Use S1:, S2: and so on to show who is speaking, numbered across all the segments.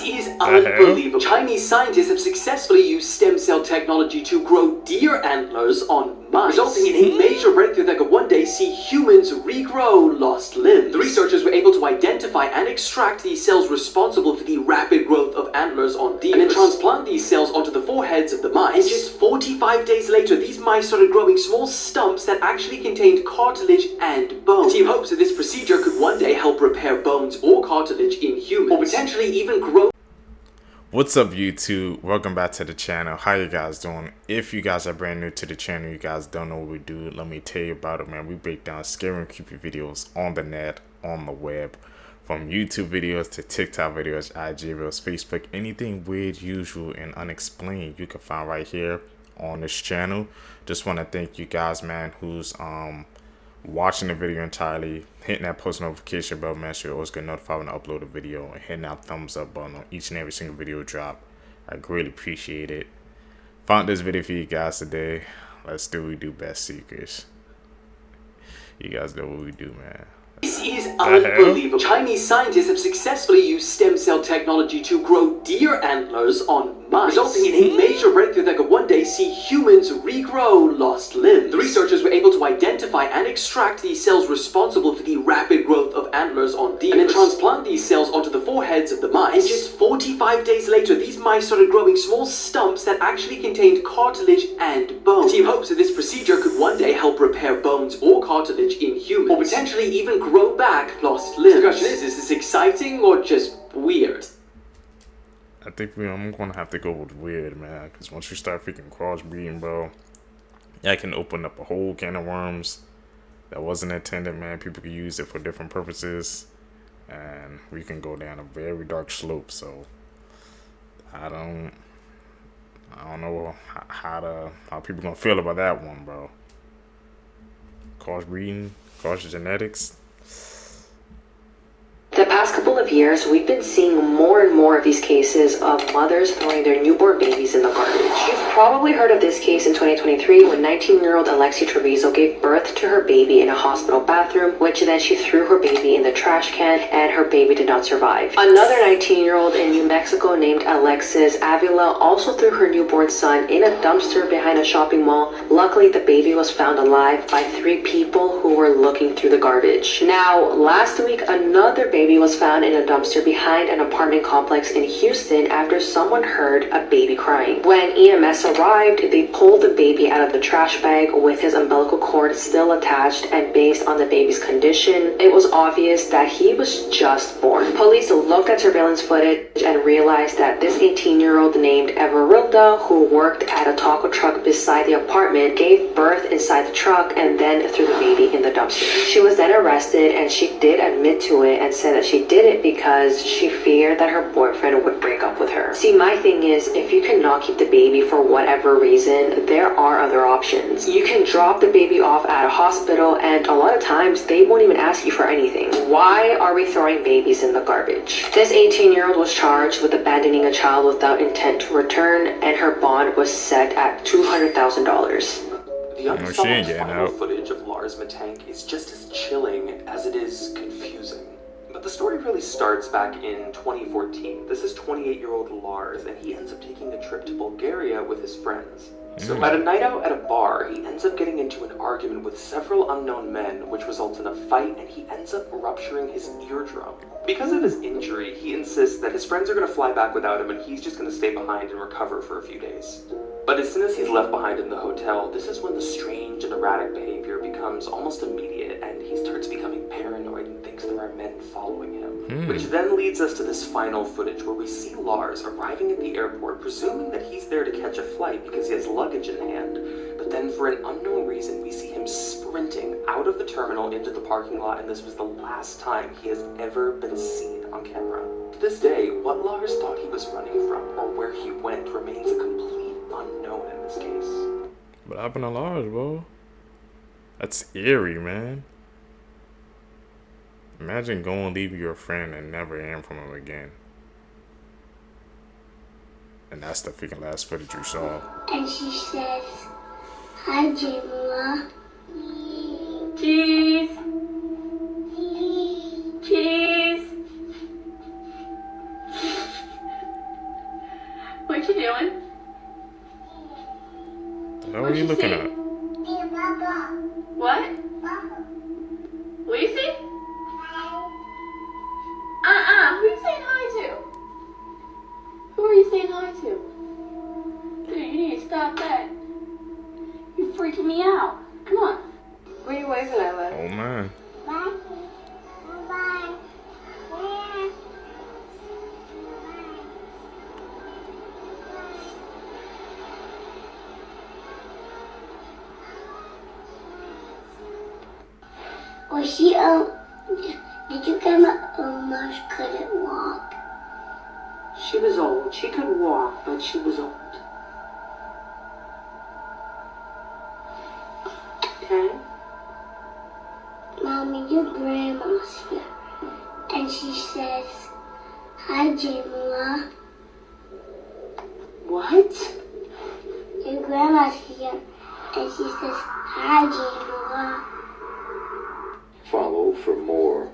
S1: Is unbelievable. Chinese scientists have successfully used stem cell technology to grow deer antlers on mice, resulting in a major breakthrough that could one day see humans regrow lost limbs. The researchers were able to identify and extract these cells responsible for the rapid growth of antlers on deer, and then transplant these cells onto the foreheads of the mice. And just 45 days later, these mice started growing small stumps that actually contained cartilage and bone. The team hopes that this procedure could one day help repair bones or cartilage in humans, or potentially even grow.
S2: What's up, YouTube? Welcome back to the channel. How you guys doing? If you guys are brand new to the channel, you guys don't know what we do, let me tell you about it, man. We break down scary and creepy videos on the net, on the web, from YouTube videos to TikTok videos, IG videos, Facebook, anything weird, usual, and unexplained you can find right here on this channel. Just want to thank you guys, man, who's watching the video entirely, hitting that post notification bell, man, so you're always get notified when I upload a video, and hitting that thumbs up button on each and every single video drop. I greatly appreciate it. Found this video for you guys today. Let's do what we do best, seekers. You guys know what we do, man.
S1: This is unbelievable. Chinese scientists have successfully used stem cell technology to grow deer antlers on mice, resulting in a major breakthrough that could one day see humans regrow lost limbs. The researchers were able to identify and extract these cells responsible for the rapid growth of antlers on deer, and then transplant these cells onto the foreheads of the mice. And just 45 days later, these mice started growing small stumps that actually contained cartilage and bone. The team hopes that this procedure could one day help repair bones or cartilage in humans, or potentially even grow back lost limbs. The question is this exciting or just weird?
S2: I think I'm gonna have to go with weird, man, because once you start freaking crossbreeding, bro, that can open up a whole can of worms that wasn't intended, man. People can use it for different purposes, and we can go down a very dark slope. So I don't know how people gonna feel about that one, bro. Crossbreeding, cross genetics.
S3: The past couple of years, we've been seeing more and more of these cases of mothers throwing their newborn babies in the garbage. You've probably heard of this case in 2023 when 19-year-old Alexi Trevizo gave birth to her baby in a hospital bathroom, which then she threw her baby in the trash can and her baby did not survive. Another 19-year-old in New Mexico named Alexis Avila also threw her newborn son in a dumpster behind a shopping mall. Luckily, the baby was found alive by 3 people who were looking through the garbage. Now, last week, another baby was found in a dumpster behind an apartment complex in Houston after someone heard a baby crying. When EMS arrived, they pulled the baby out of the trash bag with his umbilical cord still attached, and based on the baby's condition, it was obvious that he was just born. Police looked at surveillance footage and realized that this 18-year-old named Everilda, who worked at a taco truck beside the apartment, gave birth inside the truck and then threw the baby in the dumpster. She was then arrested, and she did admit to it and said that she did it because she feared that her boyfriend would break up with her. See, my thing is, if you cannot keep the baby for whatever reason, there are other options. You can drop the baby off at a hospital, and a lot of times they won't even ask you for anything. Why are we throwing babies in the garbage? This 18-year-old was charged with abandoning a child without intent to return, and her bond was set at $200,000.
S1: The unsolved final footage of Lars Mittank is just as chilling as it is confusing. But the story really starts back in 2014. This is 28-year-old Lars, and he ends up taking a trip to Bulgaria with his friends. So at a night out at a bar, he ends up getting into an argument with several unknown men, which results in a fight, and he ends up rupturing his eardrum. Because of his injury, he insists that his friends are going to fly back without him, and he's just going to stay behind and recover for a few days. But as soon as he's left behind in the hotel, this is when the strange and erratic behavior becomes almost immediate, and he starts becoming paranoid and thinks there are men following him. Which then leads us to this final footage where we see Lars arriving at the airport, presuming that he's there to catch a flight because he has luggage in hand. But then for an unknown reason, we see him sprinting out of the terminal into the parking lot, and this was the last time he has ever been seen on camera. To this day, what Lars thought he was running from or where he went remains a complete unknown in this case.
S2: What happened to Lars, bro? That's eerie, man. Imagine going leave your friend and never hearing from him again. And that's the freaking last footage you saw.
S4: And she says, "Hi, Jamila."
S5: Cheese. Cheese. What you doing?
S2: What are you looking at?
S5: What? What do you say? Who are you saying hi to? Who are you saying hi to? Dude, you need to stop that. You're freaking me out. Come on. Where are you waving at, Lev?
S2: Oh man.
S4: Was she, did you get my Mars couldn't walk?
S3: She was old. She could walk, but she was old. Okay?
S4: Mommy, your grandma's here. And she says, hi, Jamila.
S3: What?
S4: Your grandma's here. And she says, hi, Jamila.
S6: Follow for more.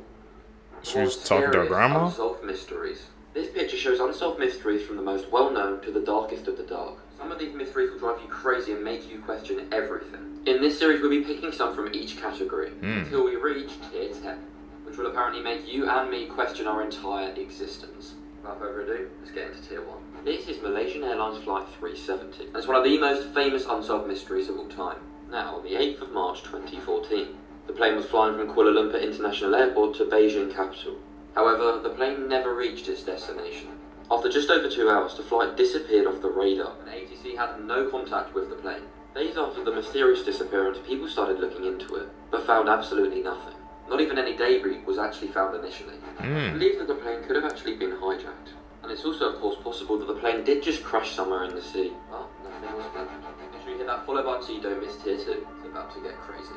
S2: She was talking to her grandma?
S1: Unsolved mysteries. This picture shows unsolved mysteries from the most well-known to the darkest of the dark. Some of these mysteries will drive you crazy and make you question everything. In this series, we'll be picking some from each category until we reach Tier 10, which will apparently make you and me question our entire existence. Without further ado, let's get into Tier 1. This is Malaysian Airlines Flight 370, and it's one of the most famous unsolved mysteries of all time. Now, on the 8th of March 2014, the plane was flying from Kuala Lumpur International Airport to Beijing capital. However, the plane never reached its destination. After just over 2 hours, the flight disappeared off the radar, and ATC had no contact with the plane. Days after the mysterious disappearance, people started looking into it, but found absolutely nothing. Not even any debris was actually found initially. It's believed that the plane could have actually been hijacked. And it's also, of course, possible that the plane did just crash somewhere in the sea. But nothing was found. Make sure you hit that follow button so you don't miss Tier 2. It's about to get crazy.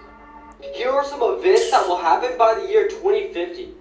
S7: Here are some events that will happen by the year 2050.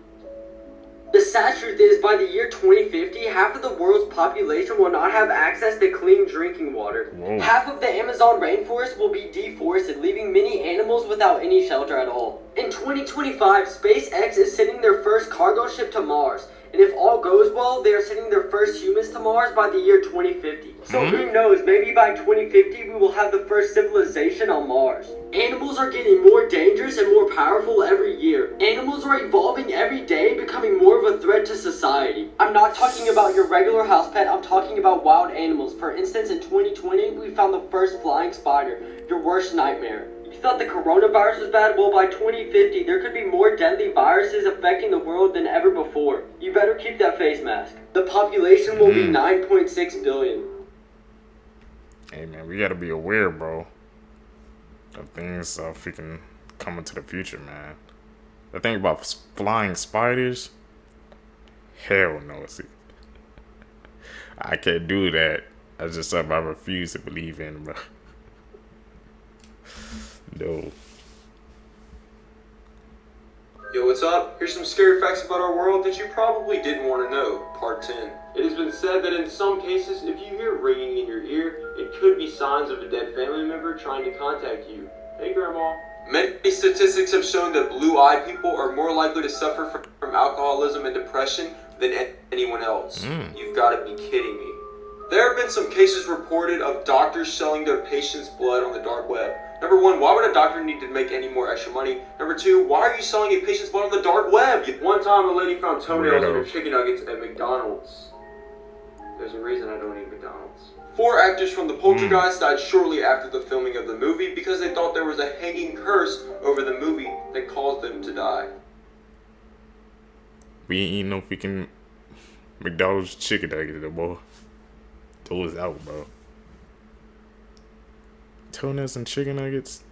S7: The sad truth is, by the year 2050, half of the world's population will not have access to clean drinking water.
S2: Whoa.
S7: Half of the Amazon rainforest will be deforested, leaving many animals without any shelter at all. In 2025, SpaceX is sending their first cargo ship to Mars. And if all goes well, they are sending their first humans to Mars by the year 2050. So who knows, maybe by 2050 we will have the first civilization on Mars. Animals are getting more dangerous and more powerful every year. Animals are evolving every day, becoming more of a threat to society. I'm not talking about your regular house pet, I'm talking about wild animals. For instance, in 2020, we found the first flying spider, your worst nightmare. You thought the coronavirus was bad? Well, by 2050, there could be more deadly viruses affecting the world than ever before. You better keep that face mask. The population will be 9.6 billion.
S2: Hey man, we gotta be aware, bro, of things freaking coming to the future, man. The thing about flying spiders, hell no. See, I can't do that. That's just something I refuse to believe in, bro. No.
S8: Yo, what's up? Here's some scary facts about our world that you probably didn't want to know. Part 10. It has been said that in some cases, if you hear ringing in your ear, it could be signs of a dead family member trying to contact you. Hey, Grandma. Many statistics have shown that blue-eyed people are more likely to suffer from alcoholism and depression than anyone else. You've got to be kidding me. There have been some cases reported of doctors selling their patients' blood on the dark web. Number one, why would a doctor need to make any more extra money? Number two, why are you selling a patient's blood on the dark web? One time a lady found toenails in her chicken nuggets at McDonald's. There's a reason I don't eat McDonald's. 4 actors from The Poltergeist died shortly after the filming of the movie because they thought there was a hanging curse over the movie that caused them to die.
S2: We ain't eating no freaking McDonald's chicken nuggets no more. Those out, bro. Toenails and chicken nuggets?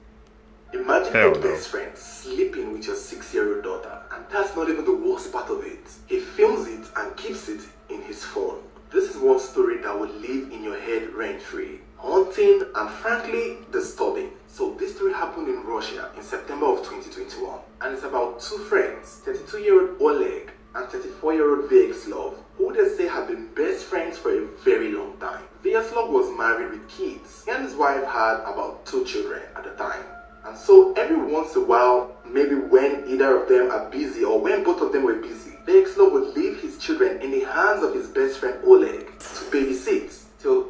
S9: Imagine
S2: Hell
S9: your
S2: no.
S9: best friend sleeping with your 6-year-old daughter, and that's not even the worst part of it. He films it and keeps it in his phone. This is one story that will live in your head rent-free, haunting and frankly disturbing. So this story happened in Russia in September of 2021, and it's about 2 friends, 32-year-old Oleg and 34-year-old Vyacheslav, who they say have been best friends for a very long time. Vyacheslav was married with kids. He and his wife had about 2 children at the time. And so every once in a while, maybe when either of them are busy or when both of them were busy, Vyacheslav would leave his children in the hands of his best friend Oleg to babysit till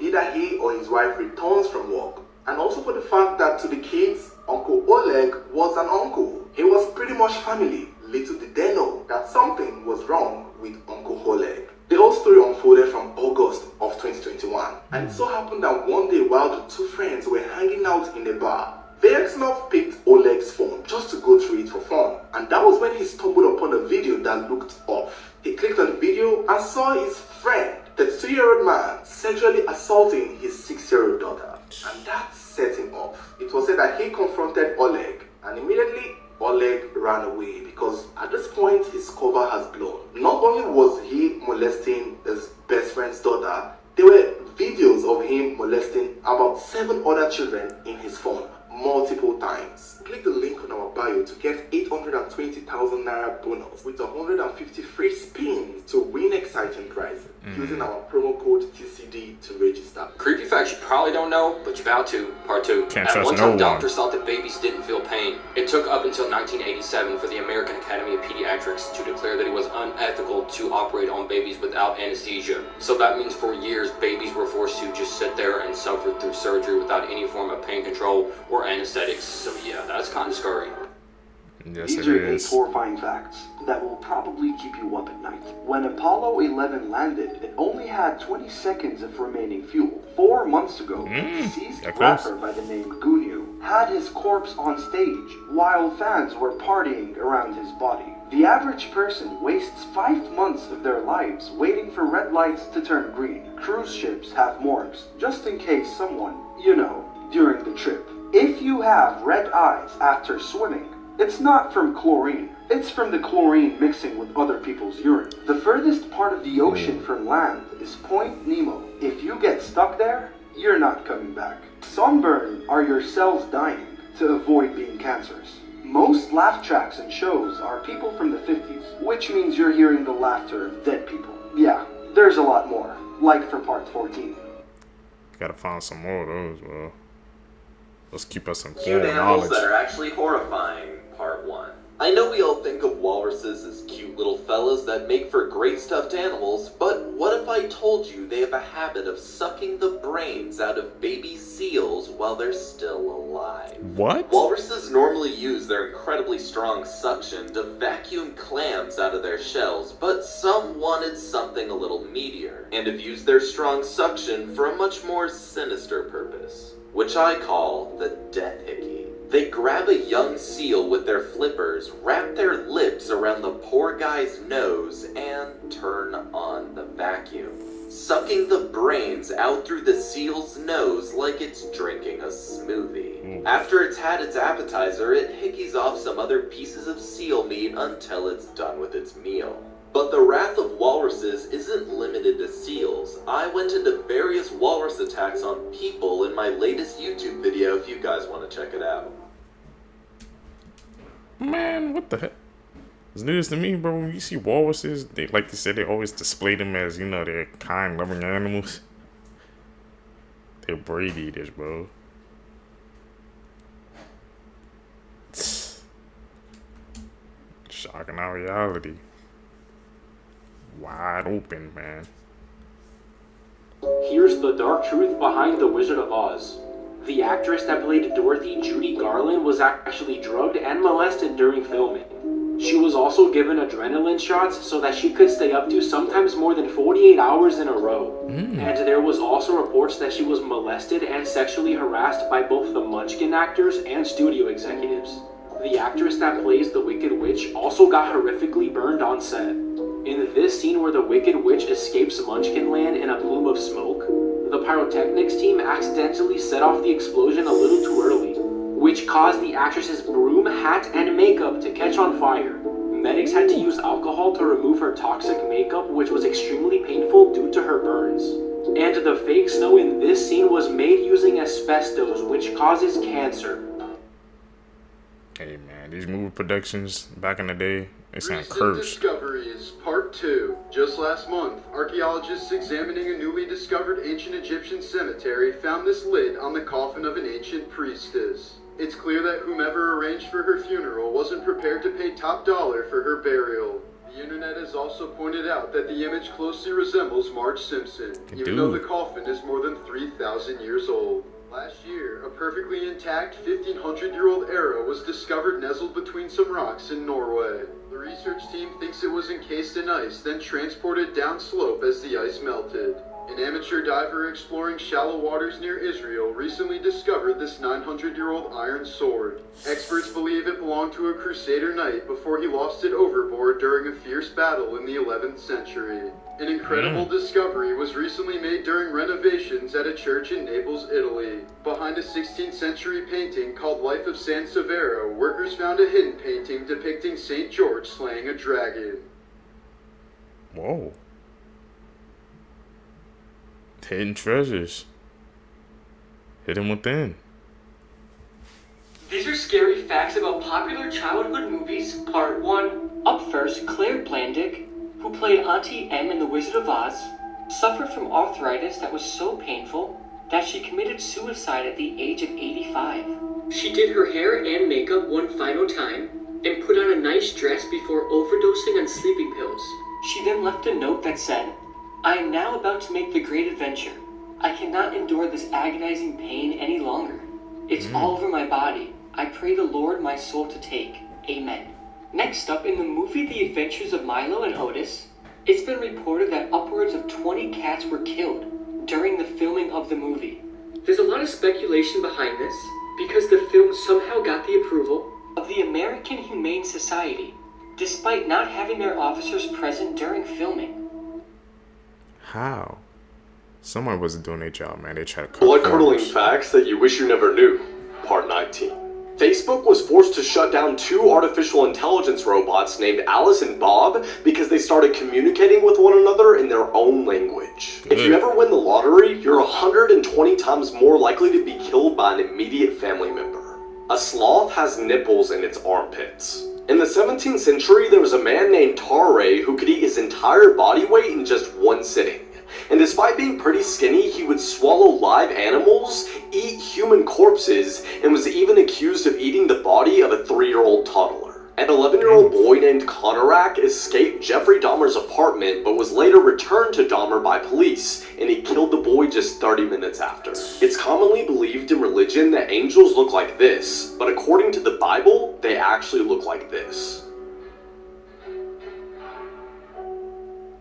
S9: his wife returns from work, and also for the fact that to the kids, Uncle Oleg was an uncle. He was pretty much family. Little did they know that something was wrong with Uncle Oleg. The whole story unfolded from August of 2021, and it so happened that one day while the two friends were hanging out in a bar, Vexnov picked Oleg's phone just to go through it for fun, and that was when he stumbled upon a video that looked off. He clicked on the video and saw his friend, the 2-year-old man, sexually assaulting his 6-year-old daughter, and that set him off. It was said that he confronted Oleg, and immediately Oleg ran away because at this point his cover has blown. Not only was he molesting his best friend's daughter, there were videos of him molesting about 7 other children in his phone multiple times. Click the link on our bio to get 820,000 naira bonus with 150 free spins to win exciting prizes using our promo code TCD to register.
S6: Creepy facts you probably don't know, but you're about to. Part 2.
S2: Can't
S6: At
S2: trust
S6: one
S2: no
S6: time,
S2: one.
S6: doctors thought that babies didn't feel pain. It took up until 1987 for the American Academy of Pediatrics to declare that it was unethical to operate on babies without anesthesia. So that means for years, babies were forced to just sit there and suffer through surgery without any form of pain control or anesthetics. So yeah, that's kind of scary.
S2: Yes,
S10: These
S2: it
S10: are 8
S2: is.
S10: horrifying facts that will probably keep you up at night. When Apollo 11 landed, it only had 20 seconds of remaining fuel. 4 months ago, deceased
S2: got close.
S10: rapper by the name Gunyu had his corpse on stage while fans were partying around his body. The average person wastes 5 months of their lives waiting for red lights to turn green. Cruise ships have morgues, just in case someone, during the trip. If you have red eyes after swimming, it's not from chlorine. It's from the chlorine mixing with other people's urine. The furthest part of the ocean from land is Point Nemo. If you get stuck there, you're not coming back. Sunburn are your cells dying to avoid being cancerous. Most laugh tracks and shows are people from the 50s, which means you're hearing the laughter of dead people. Yeah, there's a lot more, like for part 14.
S2: Gotta find some more of those, bro. Let's keep us some
S11: Cute
S2: full
S11: animals
S2: knowledge.
S11: that are actually horrifying, part 1. I know we all think of walruses as cute little fellas that make for great stuffed animals, but what if I told you they have a habit of sucking the brains out of baby seals while they're still alive?
S2: What?
S11: Walruses normally use their incredibly strong suction to vacuum clams out of their shells, but some wanted something a little meatier, and have used their strong suction for a much more sinister purpose, which I call the death hickey. They grab a young seal with their flippers, wrap their lips around the poor guy's nose, and turn on the vacuum, sucking the brains out through the seal's nose like it's drinking a smoothie. After it's had its appetizer, it hickeys off some other pieces of seal meat until it's done with its meal. But the wrath of walruses isn't limited to seals. I went into various walrus attacks on people in my latest YouTube video if you guys want to check it out.
S2: Man, what the heck? It's news to me, bro. When you see walruses, they, like you said, they always display them as, they're kind, loving animals. They're brain eaters, bro. Shocking our reality. Wide open, man.
S12: Here's the dark truth behind The Wizard of Oz. The actress that played Dorothy, Judy Garland, was actually drugged and molested during filming. She was also given adrenaline shots so that she could stay up to sometimes more than 48 hours in a row. And there was also reports that she was molested and sexually harassed by both the Munchkin actors and studio executives. The actress that plays the Wicked Witch also got horrifically burned on set. In this scene where the Wicked Witch escapes Munchkin Land in a plume of smoke, the pyrotechnics team accidentally set off the explosion a little too early, which caused the actress's broom, hat, and makeup to catch on fire. Medics had to use alcohol to remove her toxic makeup, which was extremely painful due to her burns. And the fake snow in this scene was made using asbestos, which causes cancer.
S2: Hey, man, these movie productions back in the day, they sound
S13: Recent
S2: cursed.
S13: Discoveries, Part 2. Just last month, archaeologists examining a newly discovered ancient Egyptian cemetery found this lid on the coffin of an ancient priestess. It's clear that whomever arranged for her funeral wasn't prepared to pay top dollar for her burial. The internet has also pointed out that the image closely resembles Marge Simpson, even though the coffin is more than 3,000 years old. Last year, a perfectly intact 1,500-year-old arrow was discovered nestled between some rocks in Norway. The research team thinks it was encased in ice, then transported downslope as the ice melted. An amateur diver exploring shallow waters near Israel recently discovered this 900-year-old iron sword. Experts believe it belonged to a Crusader knight before he lost it overboard during a fierce battle in the 11th century. An incredible discovery was recently made during renovations at a church in Naples, Italy. Behind a 16th century painting called Life of San Severo, workers found a hidden painting depicting St. George slaying a dragon.
S2: Whoa. Hidden treasures. Hidden within.
S7: These are scary facts about popular childhood movies, part 1. Up first, Claire Blandick, who played Auntie M in The Wizard of Oz, suffered from arthritis that was so painful that she committed suicide at the age of 85. She did her hair and makeup one final time and put on a nice dress before overdosing on sleeping pills. She then left a note that said, "I am now about to make the great adventure. I cannot endure this agonizing pain any longer. It's all over my body. I pray the Lord my soul to take. Amen." Next up, in the movie The Adventures of Milo and Otis, it's been reported that upwards of 20 cats were killed during the filming of the movie. There's a lot of speculation behind this because the film somehow got the approval of the American Humane Society, despite not having their officers present during filming.
S2: How? Someone wasn't doing their job, man. They tried to cut
S14: Blood-curdling facts that you wish you never knew. Part 19. Facebook was forced to shut down 2 artificial intelligence robots named Alice and Bob because they started communicating with one another in their own language. If you ever win the lottery, you're 120 times more likely to be killed by an immediate family member. A sloth has nipples in its armpits. In the 17th century, there was a man named Tare who could eat his entire body weight in just one sitting. And despite being pretty skinny, he would swallow live animals, eat human corpses, and was even accused of eating the body of a 3-year-old toddler. An 11-year-old boy named Konorak escaped Jeffrey Dahmer's apartment, but was later returned to Dahmer by police, and he killed the boy just 30 minutes after. It's commonly believed in religion that angels look like this, but according to the Bible, they actually look like this.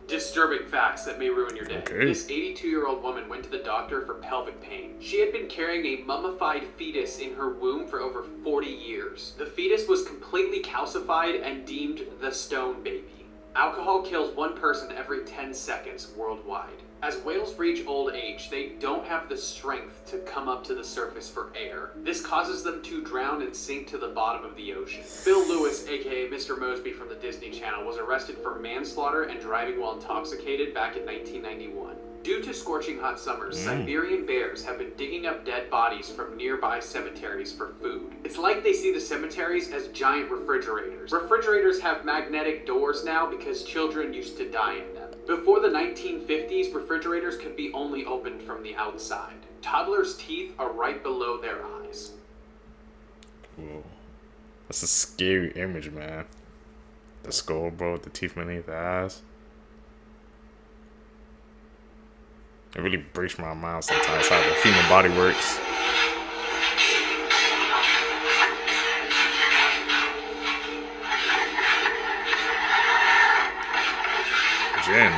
S15: Disturbing facts that may ruin your day. This 82-year-old woman went to the doctor for pelvic pain. She had been carrying a mummified fetus in her womb for over 40 years. The fetus was completely calcified and deemed the stone baby. Alcohol kills 1 person every 10 seconds worldwide. As whales reach old age, they don't have the strength to come up to the surface for air. This causes them to drown and sink to the bottom of the ocean. Bill Lewis, aka Mr. Mosby from the Disney Channel, was arrested for manslaughter and driving while intoxicated back in 1991. Due to scorching hot summers, Siberian bears have been digging up dead bodies from nearby cemeteries for food. It's like they see the cemeteries as giant refrigerators. Refrigerators have magnetic doors now because children used to die in them. Before the 1950s, refrigerators could be only opened from the outside. Toddlers' teeth are right below their eyes.
S2: Whoa. That's a scary image, man. The skull, bro, the teeth beneath the eyes. It really breaks my mind sometimes how the human body works. Jinn.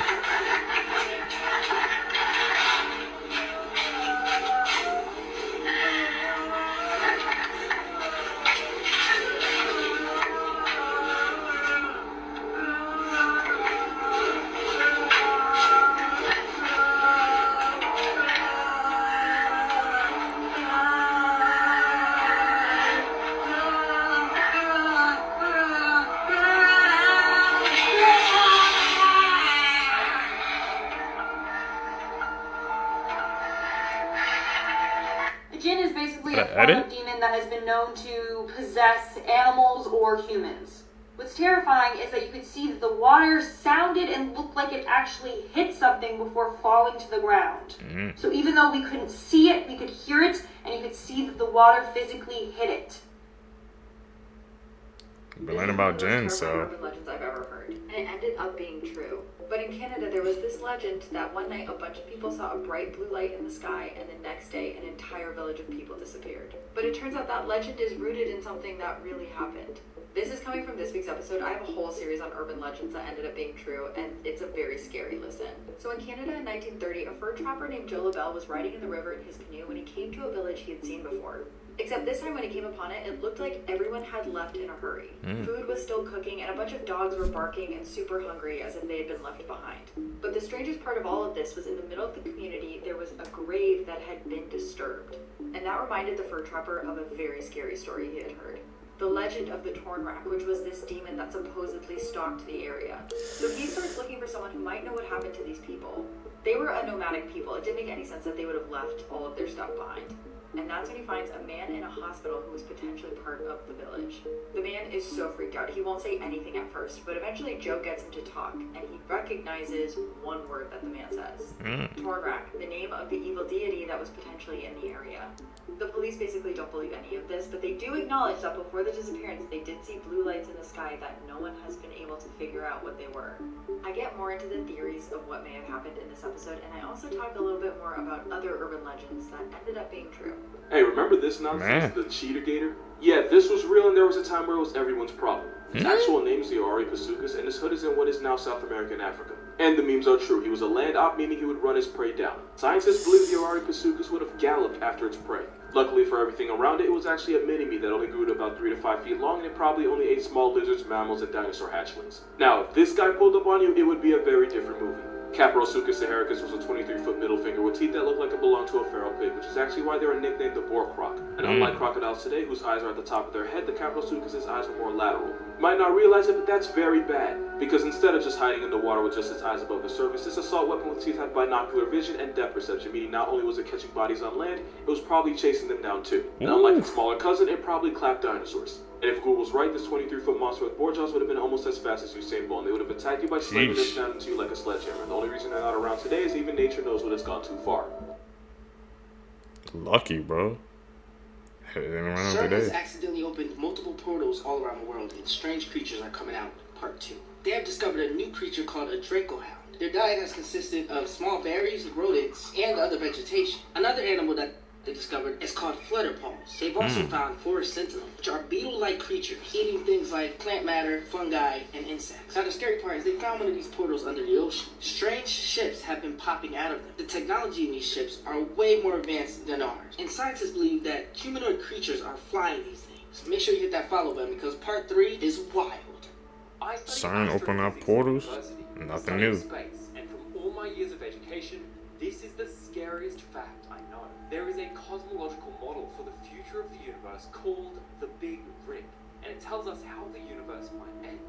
S5: Jinn is basically a form of demon that has been known to possess animals or humans. What's terrifying is that you could see that the water sounded and looked like it actually hit something before falling to the ground. So even though we couldn't see it, we could hear it, and you could see that the water physically hit it.
S2: We learned about Jinn, so.
S3: Urban legends I've ever heard, and it ended up being true. But in Canada, there was this legend that one night a bunch of people saw a bright blue light in the sky, and the next day an entire village of people disappeared. But it turns out that legend is rooted in something that really happened. This is coming from this week's episode. I have a whole series on urban legends that ended up being true, and it's a very scary listen. So in Canada in 1930, a fur trapper named Joe LaBelle was riding in the river in his canoe when he came to a village he had seen before. Except this time when he came upon it, it looked like everyone had left in a hurry. Food was still cooking, and a bunch of dogs were barking and super hungry as if they had been left behind. But the strangest part of all of this was in the middle of the community, there was a grave that had been disturbed. And that reminded the fur trapper of a very scary story he had heard. The legend of the Torn Rack, which was this demon that supposedly stalked the area. So he starts looking for someone who might know what happened to these people. They were a nomadic people. It didn't make any sense that they would have left all of their stuff behind. And that's when he finds a man in a hospital who was potentially part of the village. The man is so freaked out. He won't say anything at first, but eventually Joe gets him to talk, and he recognizes one word that the man says. Torrak, the name of the evil deity that was potentially in the area. The police basically don't believe any of this, but they do acknowledge that before the disappearance, they did see blue lights in the sky that no one has been able to figure out what they were. I get more into the theories of what may have happened in this episode, and I also talk a little bit more about other urban legends that ended up being true.
S8: Hey, remember this nonsense, the cheetah gator? Yeah, this was real, and there was a time where it was everyone's problem. His actual name is the Ori Pasukas, and his hood is in what is now South America and Africa. And the memes are true. He was a land op, meaning he would run his prey down. Scientists believe the Ori Pasukas would have galloped after its prey. Luckily for everything around it, it was actually a mini-me that only grew to about 3 to 5 feet long, and it probably only ate small lizards, mammals, and dinosaur hatchlings. Now, if this guy pulled up on you, it would be a very different movie. Caprosuchus saharicus was a 23-foot middle finger with teeth that looked like it belonged to a feral pig, which is actually why they were nicknamed the boar croc. And unlike crocodiles today, whose eyes are at the top of their head, the Caprosuchus' eyes were more lateral. You might not realize it, but that's very bad, because instead of just hiding in the water with just its eyes above the surface, this assault weapon with teeth had binocular vision and depth perception, meaning not only was it catching bodies on land, it was probably chasing them down too. And unlike its smaller cousin, it probably clapped dinosaurs. And if Google was right, this 23-foot monster with boar jaws would have been almost as fast as Usain Bolt, and they would have attacked you by slamming this down into you like a sledgehammer. And the only reason they're not around today is even nature knows when it's gone too far.
S2: Lucky, bro.
S16: CERN has accidentally opened multiple portals all around the world, and strange creatures are coming out. Part 2. They have discovered a new creature called a Dracohound. Their diet has consisted of small berries, rodents, and other vegetation. Another animal that they discovered is called flutterpaws. They've also found forest sentinels, which are beetle-like creatures, eating things like plant matter, fungi, and insects. Now the scary part is they found one of these portals under the ocean. Strange ships have been popping out of them. The technology in these ships are way more advanced than ours, and scientists believe that humanoid creatures are flying these things. Make sure you hit that follow button because part 3 is wild.
S2: CERN open up portals? Nothing new.
S15: Space, and from all my years of education, this is the scariest fact I know. There is a cosmological model for the future of the universe called the Big Rip, and it tells us how the universe might end.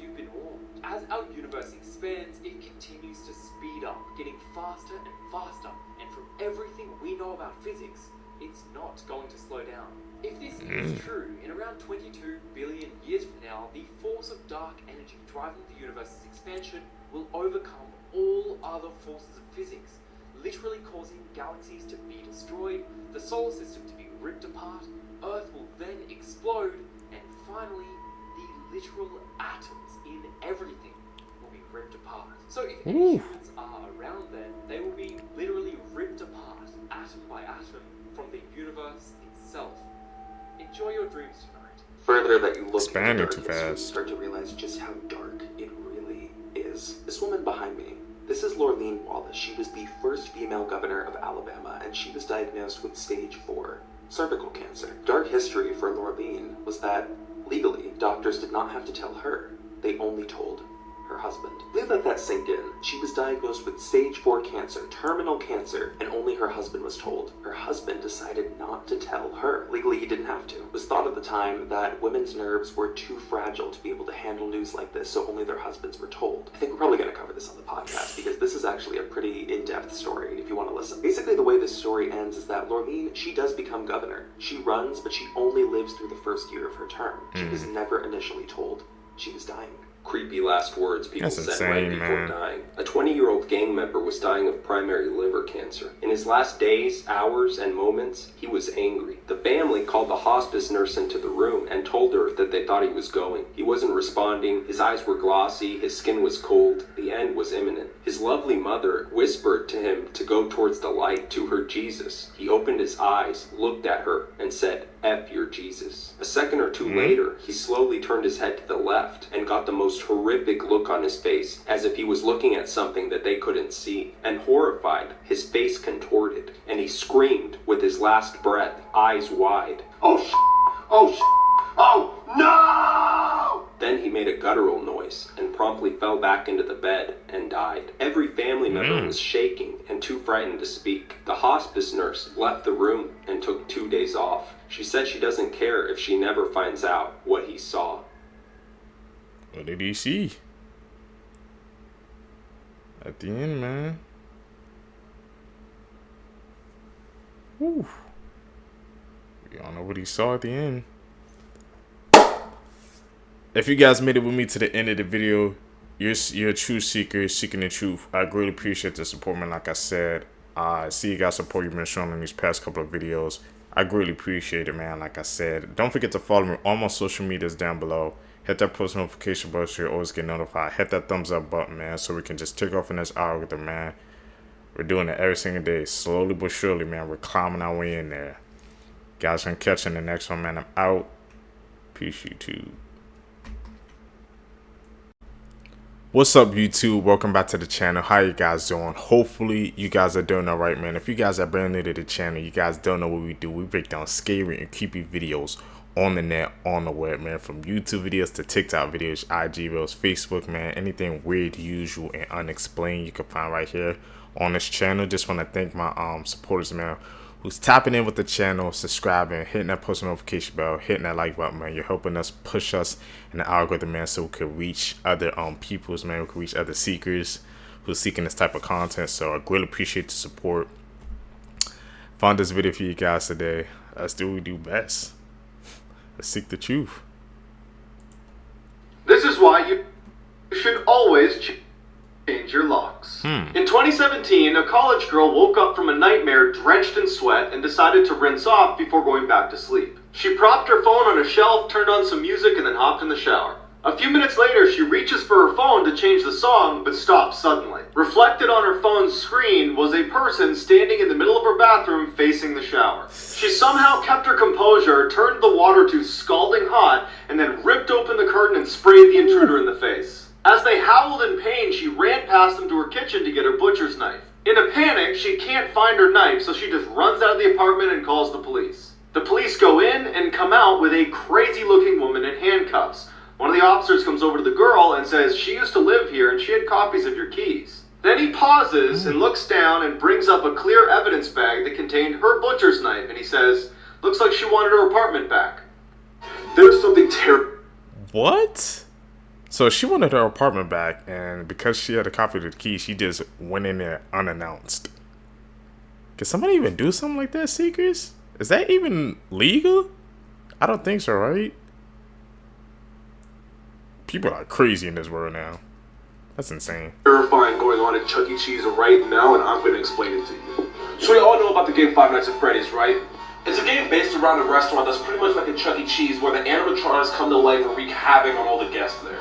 S15: You've been warned. As our universe expands, it continues to speed up, getting faster and faster, and from everything we know about physics, it's not going to slow down. If this is true, in around 22 billion years from now, the force of dark energy driving the universe's expansion will overcome all other forces of physics, literally causing galaxies to be destroyed, the solar system to be ripped apart, Earth will then explode, and finally, the literal atoms in everything will be ripped apart. So if any humans are around then, they will be literally ripped apart, atom by atom, from the universe itself. Enjoy your dreams tonight.
S1: Further that you look
S2: expanding too
S1: you
S2: fast.
S1: start to realize just how dark it really is. This woman behind me, this is Lorleen Wallace. She was the first female governor of Alabama, and she was diagnosed with stage 4 cervical cancer. Dark history for Lorleen was that, legally, doctors did not have to tell her. They only told her husband. Please let that sink in. She was diagnosed with stage 4 cancer, terminal cancer, and only her husband was told. Her husband decided not to tell her. Legally, he didn't have to. It was thought at the time that women's nerves were too fragile to be able to handle news like this, so only their husbands were told. I think we're probably going to cover this on the podcast, because this is actually a pretty in-depth story, if you want to listen. Basically, the way this story ends is that Lorleen, she does become governor. She runs, but she only lives through the first year of her term. She was never initially told she was dying.
S17: Creepy last words people
S2: That's
S17: said right
S2: insane,
S17: before
S2: man.
S17: dying. A 20-year-old gang member was dying of primary liver cancer. cancer. In his last days, hours, and moments, he was angry. The family called the hospice nurse into the room and told her that they thought he was going. He wasn't responding, his eyes were glossy, his skin was cold, the end was imminent. His lovely mother whispered to him to go towards the light, to her Jesus. He opened his eyes, looked at her, and said, "F your Jesus." A second or two later, he slowly turned his head to the left and got the most horrific look on his face, as if he was looking at something that they couldn't see. And horrified, his face contorted, and he screamed with his last breath, eyes wide, "Oh sh*! Oh sh*! Oh no!" Then he made a guttural noise and promptly fell back into the bed and died. Every family member was shaking and too frightened to speak. The hospice nurse left the room and took 2 days off. She said she doesn't care if she never finds out what he saw.
S2: What did he see? At the end, man. Whew. We all know what he saw at the end. If you guys made it with me to the end of the video, you're a true seeker, seeking the truth. I greatly appreciate the support, man. Like I said, I see you guys support you've been showing in these past couple of videos. I greatly appreciate it, man. Like I said, don't forget to follow me on my social medias down below. Hit that post notification button so you always get notified. Hit that thumbs up button, man, so we can just take off in this algorithm, man. We're doing it every single day, slowly but surely, man. We're climbing our way in there. Guys, I'm catching the next one, man. I'm out. Peace, YouTube. What's up, YouTube? Welcome back to the channel. How you guys doing? Hopefully you guys are doing all right, man. If you guys are brand new to the channel, you guys don't know what we do. We break down scary and creepy videos on the net, on the web, man. From YouTube videos to TikTok videos, IG videos, Facebook, man. Anything weird, usual, and unexplained you can find right here on this channel. Just want to thank my supporters, man, who's tapping in with the channel, subscribing, hitting that post notification bell, hitting that like button, man. You're helping us push us in the algorithm, man, so we can reach other peoples, man. We can reach other seekers who's seeking this type of content. So I really appreciate the support. Found this video for you guys today. Let's do what we do best. Let's seek the truth.
S13: This is why you should always change your locks. In 2017, a college girl woke up from a nightmare drenched in sweat and decided to rinse off before going back to sleep. She propped her phone on a shelf, turned on some music, and then hopped in the shower. A few minutes later, she reaches for her phone to change the song, but stops suddenly. Reflected on her phone's screen was a person standing in the middle of her bathroom facing the shower. She somehow kept her composure, turned the water to scalding hot, and then ripped open the curtain and sprayed the intruder in the face. As they howled in pain, she ran past them to her kitchen to get her butcher's knife. In a panic, she can't find her knife, so she just runs out of the apartment and calls the police. The police go in and come out with a crazy-looking woman in handcuffs. One of the officers comes over to the girl and says she used to live here and she had copies of your keys. Then he pauses and looks down and brings up a clear evidence bag that contained her butcher's knife, and he says, "Looks like she wanted her apartment back." There's something terrible.
S2: What? So she wanted her apartment back, and because she had a copy of the key, she just went in there unannounced. Can somebody even do something like that, Seekers? Is that even legal? I don't think so, right? People are crazy in this world now. That's insane.
S8: Horrifying going on at Chuck E. Cheese right now, and I'm going to explain it to you. So we all know about the game Five Nights at Freddy's, right? It's a game based around a restaurant that's pretty much like a Chuck E. Cheese, where the animatronics come to life and wreak havoc on all the guests there.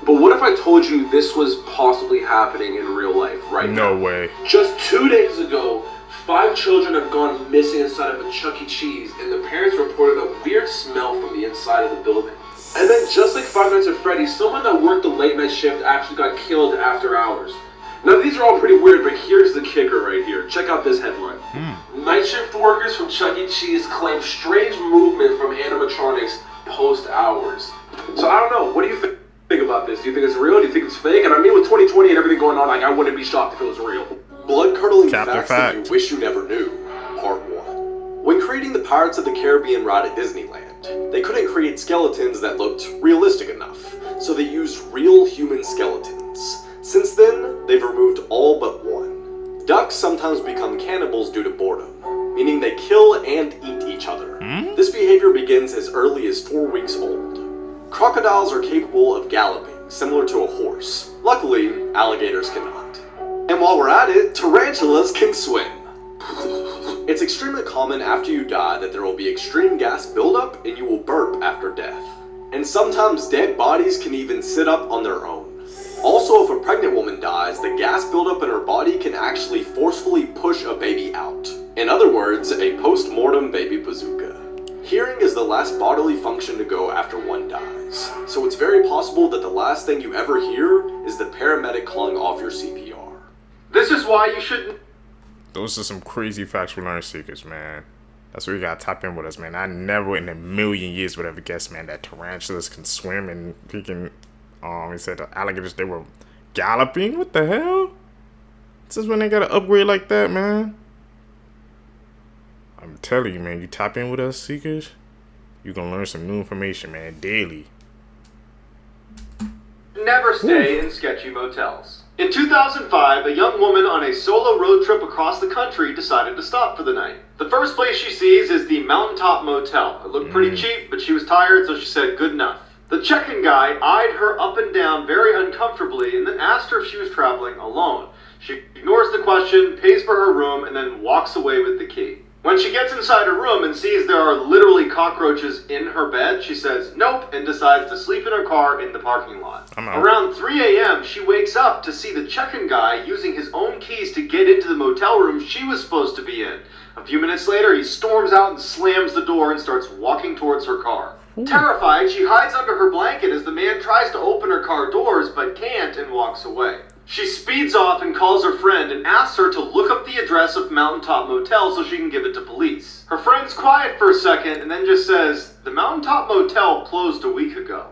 S8: But what if I told you this was possibly happening in real life right now?
S2: No way.
S8: Just 2 days ago, 5 children have gone missing inside of a Chuck E. Cheese, and the parents reported a weird smell from the inside of the building. And then just like Five Nights at Freddy's, someone that worked the late night shift actually got killed after hours. Now these are all pretty weird, but here's the kicker right here. Check out this headline. Night shift workers from Chuck E. Cheese claim strange movement from animatronics post hours. So I don't know, what do you think about this? Do you think it's real? Do you think it's fake? And I mean, with 2020 and everything going on, like, I wouldn't be shocked if it was real.
S14: Blood-curdling facts that you wish you never knew. Part 1. When creating the Pirates of the Caribbean ride at Disneyland, they couldn't create skeletons that looked realistic enough, so they used real human skeletons. Since then, they've removed all but one. Ducks sometimes become cannibals due to boredom, meaning they kill and eat each other. This behavior begins as early as 4 weeks old. Crocodiles are capable of galloping, similar to a horse. Luckily, alligators cannot. And while we're at it, tarantulas can swim. It's extremely common after you die that there will be extreme gas buildup and you will burp after death. And sometimes dead bodies can even sit up on their own. Also, if a pregnant woman dies, the gas buildup in her body can actually forcefully push a baby out. In other words, a post-mortem baby bazooka. Hearing is the last bodily function to go after one dies. So it's very possible that the last thing you ever hear is the paramedic calling off your CPR.
S8: This is why you shouldn't...
S2: Those are some crazy factual learning seekers, man. That's where you gotta tap in with us, man. I never in a million years would ever guess, man, that tarantulas can swim and he can, he said the alligators, they were galloping? What the hell? This is when they gotta upgrade like that, man. I'm telling you, man, you tap in with us, seekers, you're gonna learn some new information, man, daily.
S8: Never stay in sketchy motels. In 2005, a young woman on a solo road trip across the country decided to stop for the night. The first place she sees is the Mountaintop Motel. It looked pretty cheap, but she was tired, so she said good enough. The check-in guy eyed her up and down very uncomfortably and then asked her if she was traveling alone. She ignores the question, pays for her room, and then walks away with the key. When she gets inside her room and sees there are literally cockroaches in her bed, she says nope and decides to sleep in her car in the parking lot. Around 3 a.m., she wakes up to see the check-in guy using his own keys to get into the motel room she was supposed to be in. A few minutes later, he storms out and slams the door and starts walking towards her car. Terrified, she hides under her blanket as the man tries to open her car doors but can't and walks away. She speeds off and calls her friend and asks her to look up the address of Mountaintop Motel so she can give it to police. Her friend's quiet for a second and then just says, the Mountaintop Motel closed a week ago.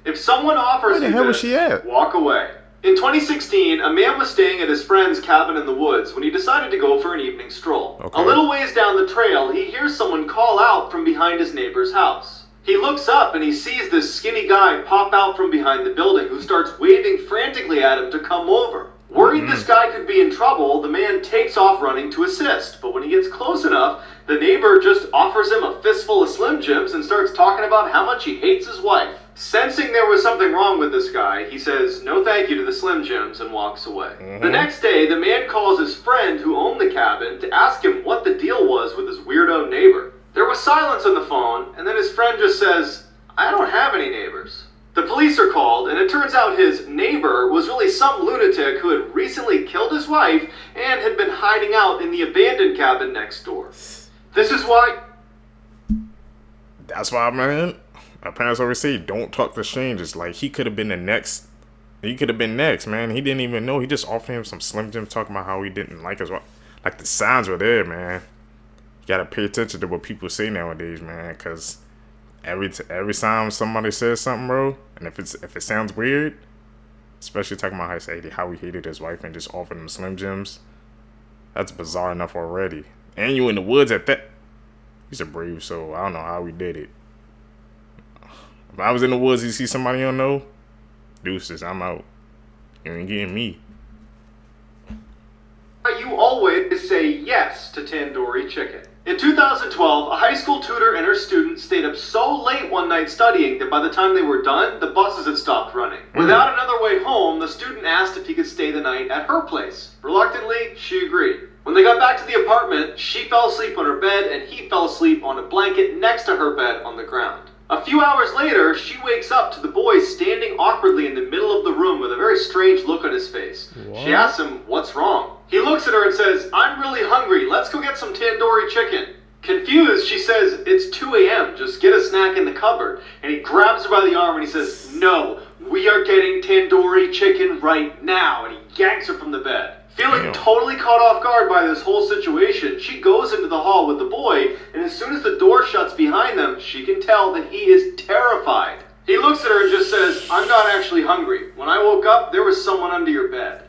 S8: If someone offers you this, walk away. In 2016, a man was staying at his friend's cabin in the woods when he decided to go for an evening stroll. A little ways down the trail, he hears someone call out from behind his neighbor's house. He looks up and he sees this skinny guy pop out from behind the building who starts waving frantically at him to come over. Worried this guy could be in trouble, the man takes off running to assist, but when he gets close enough, the neighbor just offers him a fistful of Slim Jims and starts talking about how much he hates his wife. Sensing there was something wrong with this guy, he says no thank you to the Slim Jims and walks away. The next day, the man calls his friend who owned the cabin to ask him what the deal was with his weirdo neighbor. There was silence on the phone, and then his friend just says, I don't have any neighbors. The police are called, and it turns out his neighbor was really some lunatic who had recently killed his wife and had been hiding out in the abandoned cabin next door. This is why...
S2: That's why, man, my parents always say, don't talk to strangers. Like, he could have been the next. He could have been next, man. He didn't even know. He just offered him some Slim Jim talking about how he didn't like his wife. Like, the signs were there, man. You gotta pay attention to what people say nowadays, man, because every time somebody says something, bro, and if it sounds weird, especially talking about how he hated his wife and just offered him Slim Jims, that's bizarre enough already. And you in the woods at that. He's a brave soul. I don't know how he did it. If I was in the woods, you see somebody you don't know, deuces, I'm out. You ain't getting me.
S8: You always say yes to tandoori chicken. In 2012, a high school tutor and her student stayed up so late one night studying that by the time they were done, the buses had stopped running. Without another way home, the student asked if he could stay the night at her place. Reluctantly, she agreed. When they got back to the apartment, she fell asleep on her bed and he fell asleep on a blanket next to her bed on the ground. A few hours later, she wakes up to the boy standing awkwardly in the middle of the room with a very strange look on his face. What? She asks him, what's wrong? He looks at her and says, I'm really hungry, let's go get some tandoori chicken. Confused, she says, it's 2 a.m., just get a snack in the cupboard. And he grabs her by the arm and he says, no, we are getting tandoori chicken right now. And he yanks her from the bed. Feeling totally caught off guard by this whole situation, she goes into the hall with the boy, and as soon as the door shuts behind them, she can tell that he is terrified. He looks at her and just says, I'm not actually hungry. When I woke up, there was someone under your bed.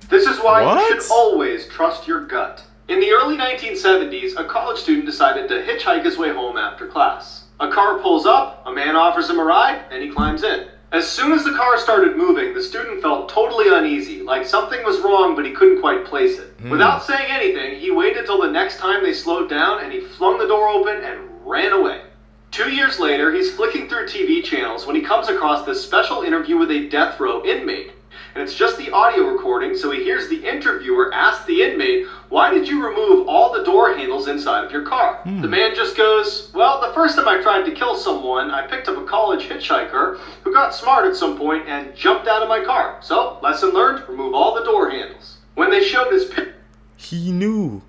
S8: This is why you should always trust your gut. In the early 1970s, a college student decided to hitchhike his way home after class. A car pulls up, a man offers him a ride, and he climbs in. As soon as the car started moving, the student felt totally uneasy, like something was wrong but he couldn't quite place it. Without saying anything, he waited till the next time they slowed down and he flung the door open and ran away. 2 years later, he's flicking through TV channels when he comes across this special interview with a death row inmate.
S18: And it's just the audio recording, so he hears the interviewer ask the inmate, "Why did you remove all the door handles inside of your car?" The man just goes, "Well, the first time I tried to kill someone, I picked up a college hitchhiker who got smart at some point and jumped out of my car. So, lesson learned, remove all the door handles." When they showed his
S2: he knew.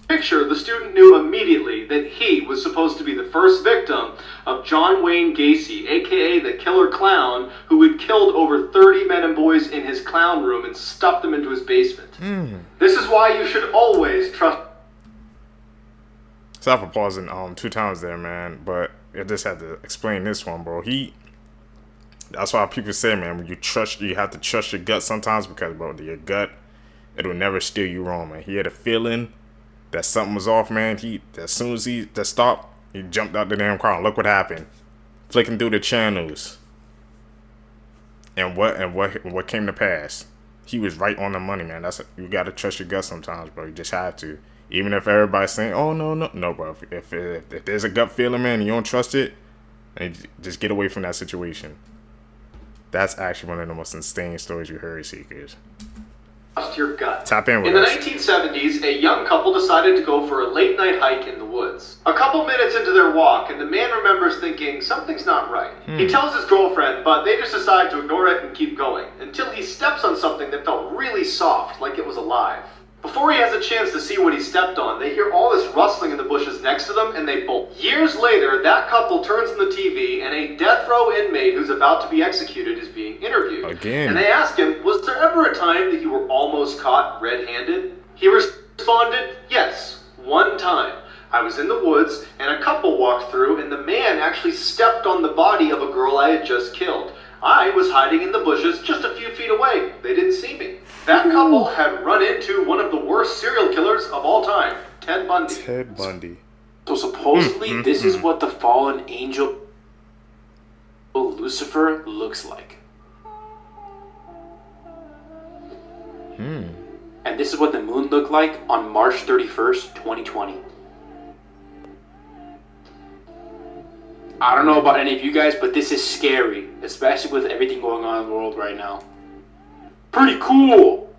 S18: Picture, the student knew immediately that he was supposed to be the first victim of John Wayne Gacy, aka the killer clown, who had killed over 30 men and boys in his clown room and stuffed them into his basement. This is why you should always trust.
S2: Sorry for pausing 2 times there, man, but I just had to explain this one, bro. That's why people say, man, when you have to trust your gut sometimes, because, bro, your gut, it will never steer you wrong, man. He had a feeling that something was off, man. As soon as he stopped, he jumped out the damn car. And look what happened. Flicking through the channels. And what came to pass? He was right on the money, man. You gotta trust your gut sometimes, bro. You just have to. Even if everybody's saying, "Oh no, bro." If there's a gut feeling, man, and you don't trust it, then just get away from that situation. That's actually one of the most insane stories you heard, Seekers.
S18: Trust your gut.
S2: Tap in with
S18: In the
S2: us.
S18: 1970s, a young couple decided to go for a late-night hike in the woods. A couple minutes into their walk, and the man remembers thinking, something's not right. He tells his girlfriend, but they just decide to ignore it and keep going, until he steps on something that felt really soft, like it was alive. Before he has a chance to see what he stepped on, they hear all this rustling in the bushes next to them, and they bolt. Years later, that couple turns on the TV, and a death row inmate who's about to be executed is being interviewed.
S2: Again.
S18: And they ask him, was there ever a time that you were almost caught red-handed? He responded, yes, one time. I was in the woods, and a couple walked through, and the man actually stepped on the body of a girl I had just killed. I was hiding in the bushes just a few feet away. They didn't see me. That couple had run into one of the worst serial killers of all time, Ted Bundy.
S2: Ted Bundy.
S12: So supposedly this is what the fallen angel Lucifer looks like. And this is what the moon looked like on March 31st, 2020. I don't know about any of you guys, but this is scary, especially with everything going on in the world right now. Pretty cool!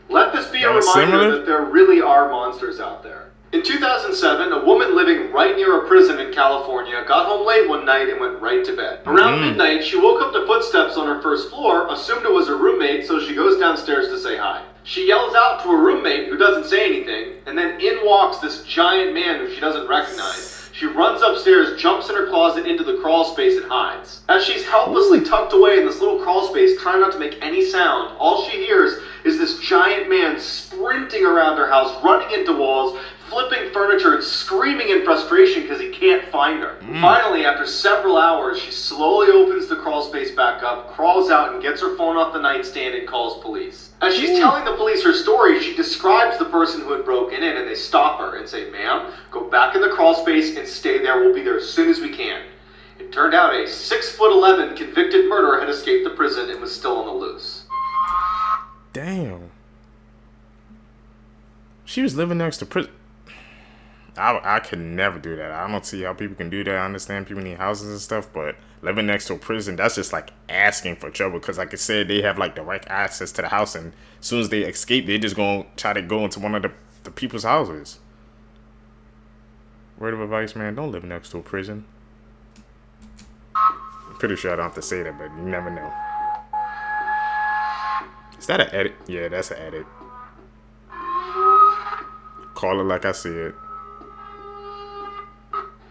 S18: Let this be a reminder that there really are monsters out there. In 2007, a woman living right near a prison in California got home late one night and went right to bed. Around midnight, she woke up to footsteps on her first floor, assumed it was her roommate, so she goes downstairs to say hi. She yells out to her roommate, who doesn't say anything, and then in walks this giant man who she doesn't recognize. She runs upstairs, jumps in her closet into the crawl space and hides. As she's helplessly tucked away in this little crawl space, trying not to make any sound, all she hears is this giant man sprinting around her house, running into walls, flipping furniture, and screaming in frustration because he can't find her. Finally, after several hours, she slowly opens the crawl space back up, crawls out, and gets her phone off the nightstand and calls police. As she's telling the police her story, she describes the person who had broken in, and they stop her and say, "Ma'am, go back in the crawl space and stay there. We'll be there as soon as we can." It turned out a 6'11" convicted murderer had escaped the prison and was still on the loose.
S2: Damn. She was living next to prison. I could never do that. I don't see how people can do that. I understand people need houses and stuff, but living next to a prison, that's just like asking for trouble. Because like I said, they have like direct access to the house, and as soon as they escape, they just gonna try to go into one of the people's houses. Word of advice, man, don't live next to a prison. I'm pretty sure I don't have to say that, but you never know. Is that an edit? Yeah, that's an edit. Call it like I see it.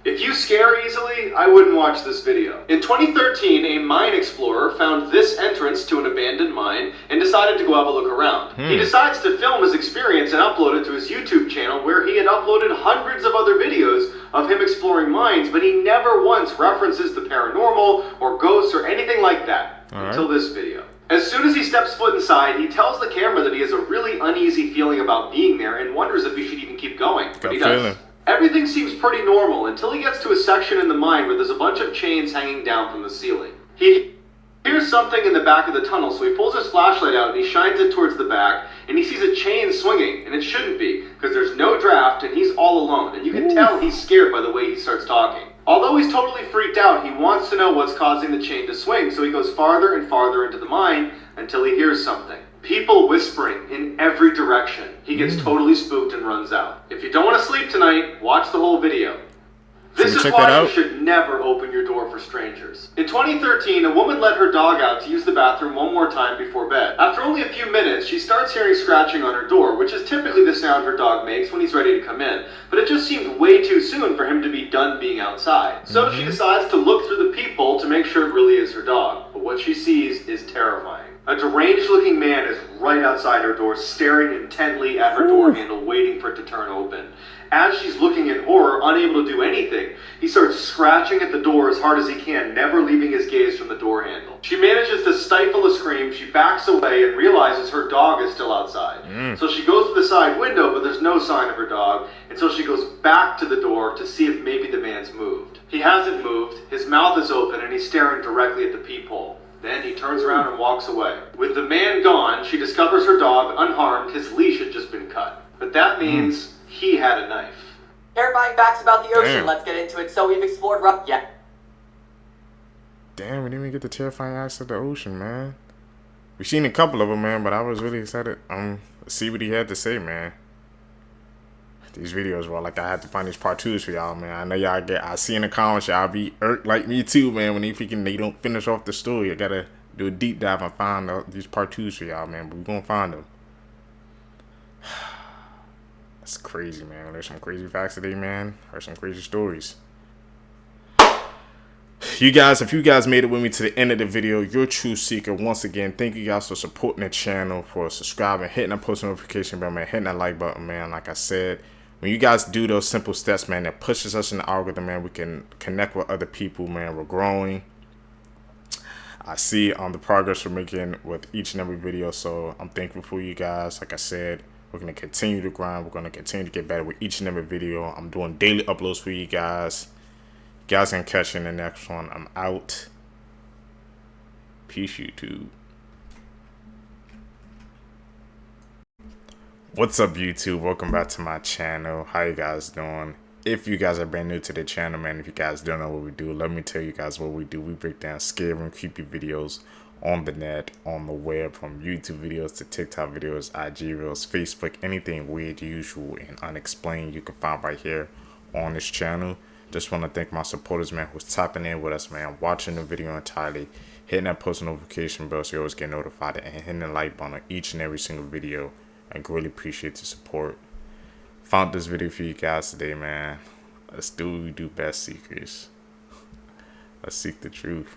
S18: If you scare easily, I wouldn't watch this video. In 2013, a mine explorer found this entrance to an abandoned mine and decided to go have a look around. He decides to film his experience and upload it to his YouTube channel, where he had uploaded hundreds of other videos of him exploring mines, but he never once references the paranormal or ghosts or anything like that until this video. As soon as he steps foot inside, he tells the camera that he has a really uneasy feeling about being there and wonders if he should even keep going. But he does. Everything seems pretty normal until he gets to a section in the mine where there's a bunch of chains hanging down from the ceiling. He hears something in the back of the tunnel, so he pulls his flashlight out and he shines it towards the back, and he sees a chain swinging, and it shouldn't be, because there's no draft and he's all alone, and you can tell he's scared by the way he starts talking. Although he's totally freaked out, he wants to know what's causing the chain to swing, so he goes farther and farther into the mine until he hears something. People whispering in every direction. He gets totally spooked and runs out. If you don't want to sleep tonight, watch the whole video. This is why you should never open your door for strangers. In 2013, a woman let her dog out to use the bathroom one more time before bed. After only a few minutes, she starts hearing scratching on her door, which is typically the sound her dog makes when he's ready to come in. But it just seemed way too soon for him to be done being outside. So she decides to look through the peephole to make sure it really is her dog. But what she sees is terrifying. A deranged-looking man is right outside her door, staring intently at her door handle, waiting for it to turn open. As she's looking in horror, unable to do anything, he starts scratching at the door as hard as he can, never leaving his gaze from the door handle. She manages to stifle a scream, she backs away and realizes her dog is still outside. So she goes to the side window, but there's no sign of her dog, and so she goes back to the door to see if maybe the man's moved. He hasn't moved, his mouth is open, and he's staring directly at the peephole. Then he turns around and walks away. With the man gone, she discovers her dog unharmed, his leash had just been cut. But that means he had a knife.
S7: Terrifying facts about the ocean. Let's get into it. So we've explored
S2: Damn, we didn't even get the terrifying acts of the ocean, man. We've seen a couple of them, man, but I was really excited to see what he had to say, man. These videos, bro, like I had to find these part 2s for y'all, man. I know y'all I see in the comments, y'all be irked like me too, man, when they don't finish off the story. I gotta do a deep dive and find these part 2s for y'all, man, but we're gonna find them. That's crazy, man. There's some crazy facts today, man. There's some crazy stories. You guys, if you guys made it with me to the end of the video, you're a true seeker. Once again, thank you guys for supporting the channel, for subscribing, hitting that post notification bell, man, hitting that like button, man. Like I said, when you guys do those simple steps, man, that pushes us in the algorithm, man, we can connect with other people, man. We're growing. I see the progress we're making with each and every video, so I'm thankful for you guys. Like I said, we're going to continue to grind. We're going to continue to get better with each and every video. I'm doing daily uploads for you guys. You guys can catch you in the next one. I'm out. Peace, YouTube. What's up, YouTube? Welcome back to my channel. How you guys doing? If you guys are brand new to the channel, man, if you guys don't know what we do, let me tell you guys what we do. We break down scary and creepy videos on the net, on the web, from YouTube videos to TikTok videos, IG reels, Facebook, anything weird, usual, and unexplained you can find right here on this channel. Just want to thank my supporters, man, who's tapping in with us, man, watching the video entirely, hitting that post notification bell so you always get notified, and hitting the like button on each and every single video. I really appreciate the support. Found this video for you guys today, man. Let's do what we do best, seekers. Let's seek the truth.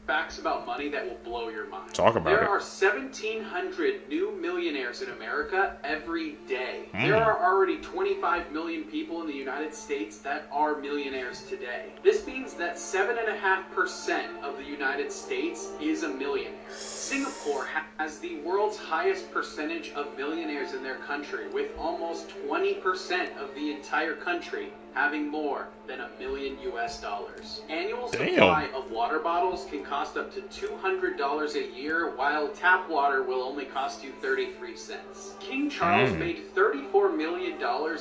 S15: Facts about money that will blow your mind.
S2: Talk about it.
S15: There are 1,700 new millionaires in America every day. There are already 25 million people in the United States that are millionaires today. This means that 7.5% of the United States is a millionaire. Singapore has the world's highest percentage of millionaires in their country, with almost 20% of the entire country having more than $1 million US. Annual supply of water bottles can cost up to $200 a year, while tap water will only cost you 33 cents. King Charles made $34 million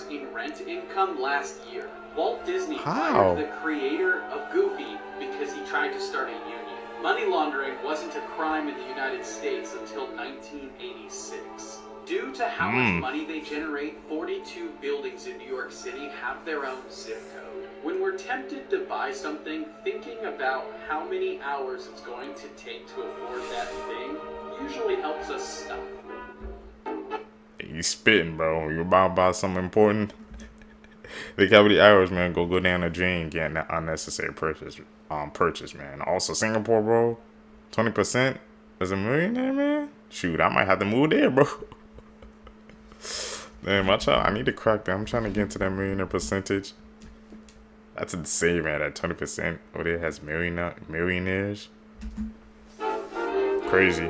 S15: in rent income last year. Walt Disney fired the creator of Goofy because he tried to start a union. Money laundering wasn't a crime in the United States until 1986. Due to how much money they generate, 42 buildings in New York City have their own zip code. When we're tempted to buy something, thinking about how many hours it's going to take to afford that thing usually helps us stop.
S2: You spitting, bro. When you're about to buy something important, think how many hours, man, go down the drain getting that unnecessary purchase, man. Also, Singapore, bro, 20% as a millionaire, man. Shoot, I might have to move there, bro. Damn, I need to crack that. I'm trying to get into that millionaire percentage. That's insane, man. That 20% over there has millionaires. Crazy.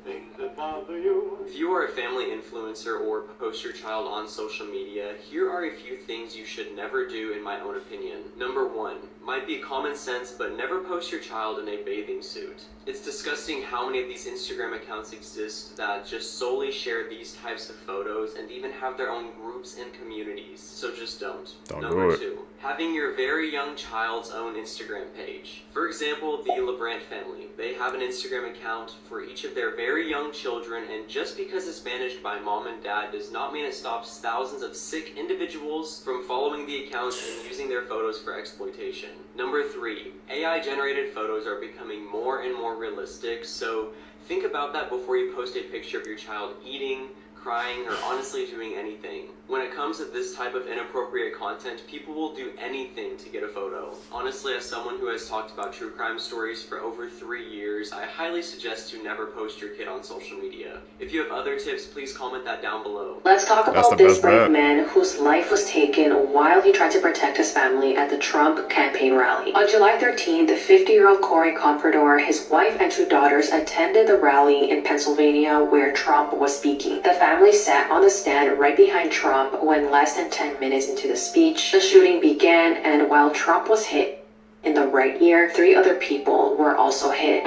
S15: If you
S6: you are a family influencer or post your child on social media, here are a few things you should never do in my own opinion. Number 1, might be common sense, but never post your child in a bathing suit. It's disgusting how many of these Instagram accounts exist that just solely share these types of photos and even have their own groups and communities, so just don't. Number 2, having your very young child's own Instagram page. For example, the LeBrant family. They have an Instagram account for each of their very young children, and just because it's managed by mom and dad does not mean it stops thousands of sick individuals from following the account and using their photos for exploitation. Number 3, AI generated photos are becoming more and more realistic, so think about that before you post a picture of your child eating, crying, or honestly doing anything. When it comes to this type of inappropriate content, people will do anything to get a photo. Honestly, as someone who has talked about true crime stories for over 3 years, I highly suggest to never post your kid on social media. If you have other tips, please comment that down below.
S3: Let's talk about this brave man whose life was taken while he tried to protect his family at the Trump campaign rally. On July 13th, the 50-year-old Corey Comprador, his wife and 2 daughters attended the rally in Pennsylvania where Trump was speaking. The family sat on the stand right behind Trump when less than 10 minutes into the speech, the shooting began, and while Trump was hit in the right ear, 3 other people were also hit.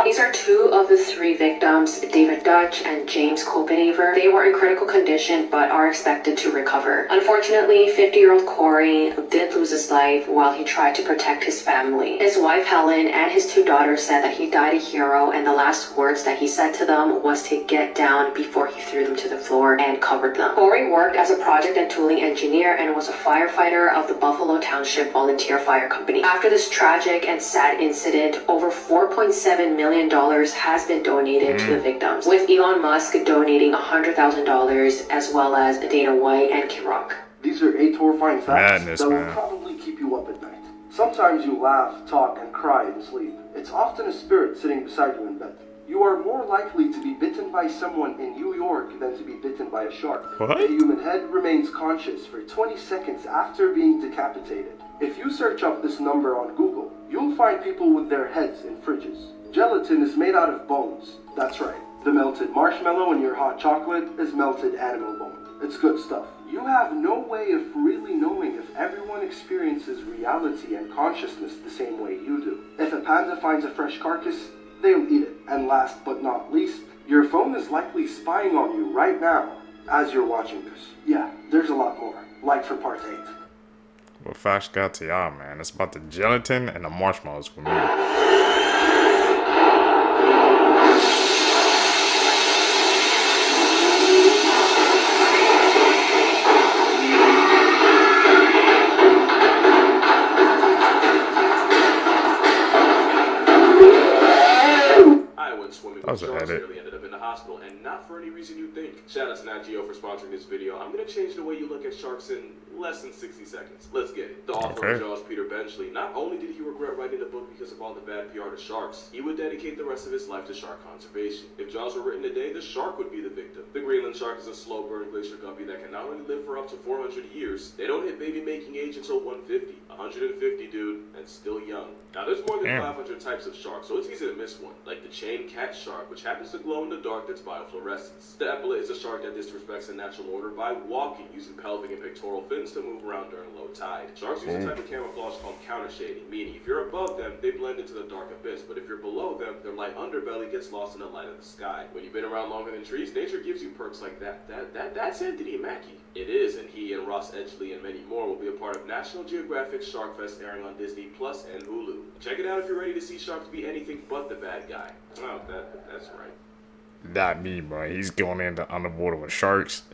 S3: These are 2 of the 3 victims, David Dutch and James Copenhaver. They were in critical condition but are expected to recover. Unfortunately, 50-year-old Corey did lose his life while he tried to protect his family. His wife Helen and his 2 daughters said that he died a hero, and the last words that he said to them was to get down before he threw them to the floor and covered them. Corey worked as a project and tooling engineer and was a firefighter of the Buffalo Township Volunteer Fire Company. After this tragic and sad incident, over $4.7 million has been donated to the victims, with Elon Musk donating $100,000 as well as Dana White and K-Rock.
S10: These are 8 horrifying facts that will
S2: man.
S10: probably keep you up at night. Sometimes you laugh, talk, and cry in sleep. It's often a spirit sitting beside you in bed. You are more likely to be bitten by someone in New York than to be bitten by a shark.
S2: What?
S10: A human head remains conscious for 20 seconds after being decapitated. If you search up this number on Google, you'll find people with their heads in fridges. Gelatin is made out of bones. That's right. The melted marshmallow in your hot chocolate is melted animal bone. It's good stuff. You have no way of really knowing if everyone experiences reality and consciousness the same way you do. If a panda finds a fresh carcass, they'll eat it. And last but not least, your phone is likely spying on you right now as you're watching this. Yeah, there's a lot more. Like for part 8.
S2: What facts got to y'all, man? It's about the gelatin and the marshmallows for me.
S19: Swimming
S2: that was an edit.
S19: Nearly ended up in the hospital, and not for any reason you think. Shout out to Nat Geo for sponsoring this video. I'm gonna change the way you look at sharks in less than 60 seconds. Let's get it. The author of Jaws, Peter Benchley, not only did he regret writing the book because of all the bad PR to sharks, he would dedicate the rest of his life to shark conservation. If Jaws were written today, the shark would be the victim. The Greenland shark is a slow-burn glacier guppy that can not only live for up to 400 years, they don't hit baby-making age until 150. 150, dude, and still young. Now, there's more than 500 types of sharks, so it's easy to miss one, like the chain cat shark, which happens to glow in the dark that's biofluorescence. The epaulet is a shark that disrespects the natural order by walking, using pelvic and pectoral fins to move around during low tide. Sharks use a type of camouflage called countershading, meaning if you're above them, they blend into the dark abyss, but if you're below them, their light underbelly gets lost in the light of the sky. When you've been around longer than trees, nature gives you perks like that. That's Anthony Mackie. It is, and he and Ross Edgley and many more will be a part of National Geographic Shark Fest airing on Disney Plus and Hulu. Check it out if you're ready to see sharks be anything but the bad guy. Oh, that's right.
S2: Not me, bro. He's going into underwater with sharks.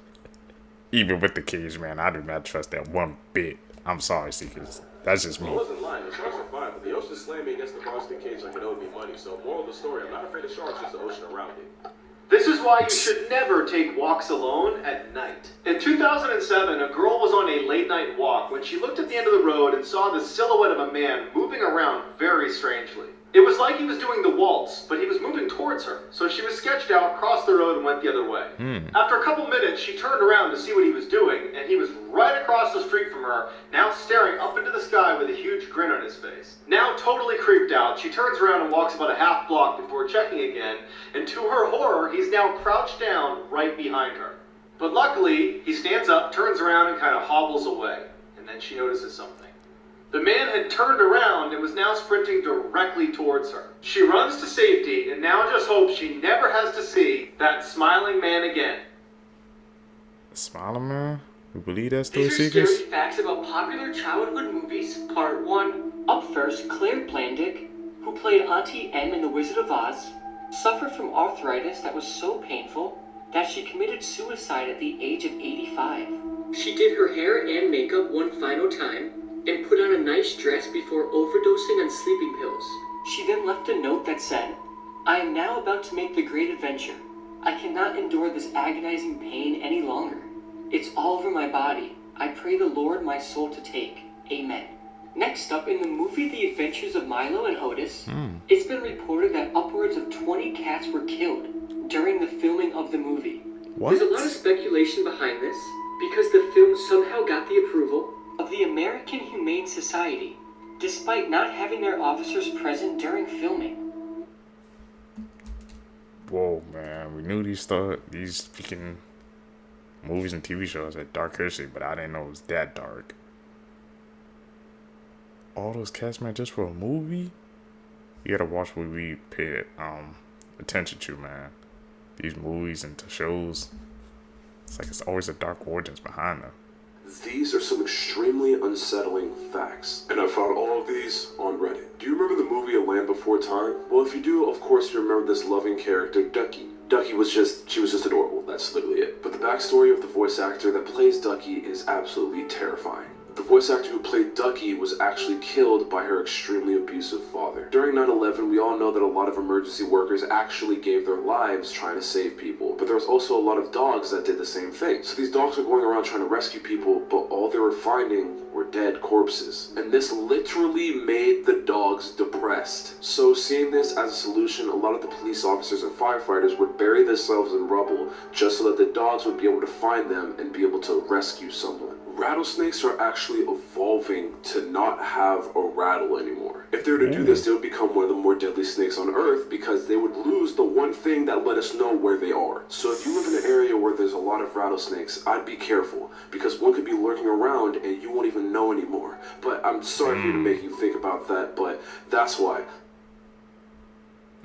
S2: Even with the cage, man, I do not trust that one bit. I'm sorry, Seekers. That's just me.
S19: I wasn't lying. The sharks are fine, but the ocean slammed me against the bars of the cage like it owed me money. So, moral of the story, I'm not afraid of sharks, just the ocean around it.
S18: This is why you should never take walks alone at night. In 2007, a girl was on a late-night walk when she looked at the end of the road and saw the silhouette of a man moving around very strangely. It was like he was doing the waltz, but he was moving towards her, so she was sketched out, crossed the road, and went the other way. After a couple minutes, she turned around to see what he was doing, and he was right across the street from her, now staring up into the sky with a huge grin on his face. Now totally creeped out, she turns around and walks about a half block before checking again, and to her horror, he's now crouched down right behind her. But luckily, he stands up, turns around, and kind of hobbles away, and then she notices something. The man had turned around and was now sprinting directly towards her. She runs to safety and now just hopes she never has to see that smiling man again.
S2: Smiling man? We believe that story
S7: These are
S2: seekers?
S7: scary facts about popular childhood movies, part 1. Up first, Claire Blandick, who played Auntie M in The Wizard of Oz, suffered from arthritis that was so painful that she committed suicide at the age of 85. She did her hair and makeup one final time, and put on a nice dress before overdosing on sleeping pills. She then left a note that said, "I am now about to make the great adventure. I cannot endure this agonizing pain any longer. It's all over my body. I pray the Lord my soul to take. Amen." Next up, in the movie The Adventures of Milo and Otis, it's been reported that upwards of 20 cats were killed during the filming of the movie.
S2: What?
S7: There's a lot of speculation behind this, because the film somehow got the approval of the American Humane Society, despite not having their officers present during filming.
S2: Whoa, man. We knew these freaking movies and TV shows had dark history, but I didn't know it was that dark. All those cats, man, just for a movie? You gotta watch what we pay attention to, man. These movies and shows. It's like it's always a dark origins behind them.
S20: These are some extremely unsettling facts, and I found all of these on Reddit. Do you remember the movie A Land Before Time? Well, if you do, of course you remember this loving character, Ducky. Ducky was just adorable, that's literally it. But the backstory of the voice actor that plays Ducky is absolutely terrifying. The voice actor who played Ducky was actually killed by her extremely abusive father. During 9/11, we all know that a lot of emergency workers actually gave their lives trying to save people. But there was also a lot of dogs that did the same thing. So these dogs were going around trying to rescue people, but all they were finding were dead corpses. And this literally made the dogs depressed. So seeing this as a solution, a lot of the police officers and firefighters would bury themselves in rubble just so that the dogs would be able to find them and be able to rescue someone. Rattlesnakes are actually evolving to not have a rattle anymore. If they were to do this, they would become one of the more deadly snakes on Earth because they would lose the one thing that let us know where they are. So if you live in an area where there's a lot of rattlesnakes, I'd be careful because one could be lurking around and you won't even know anymore. But I'm sorry for you to make you think about that, but that's why.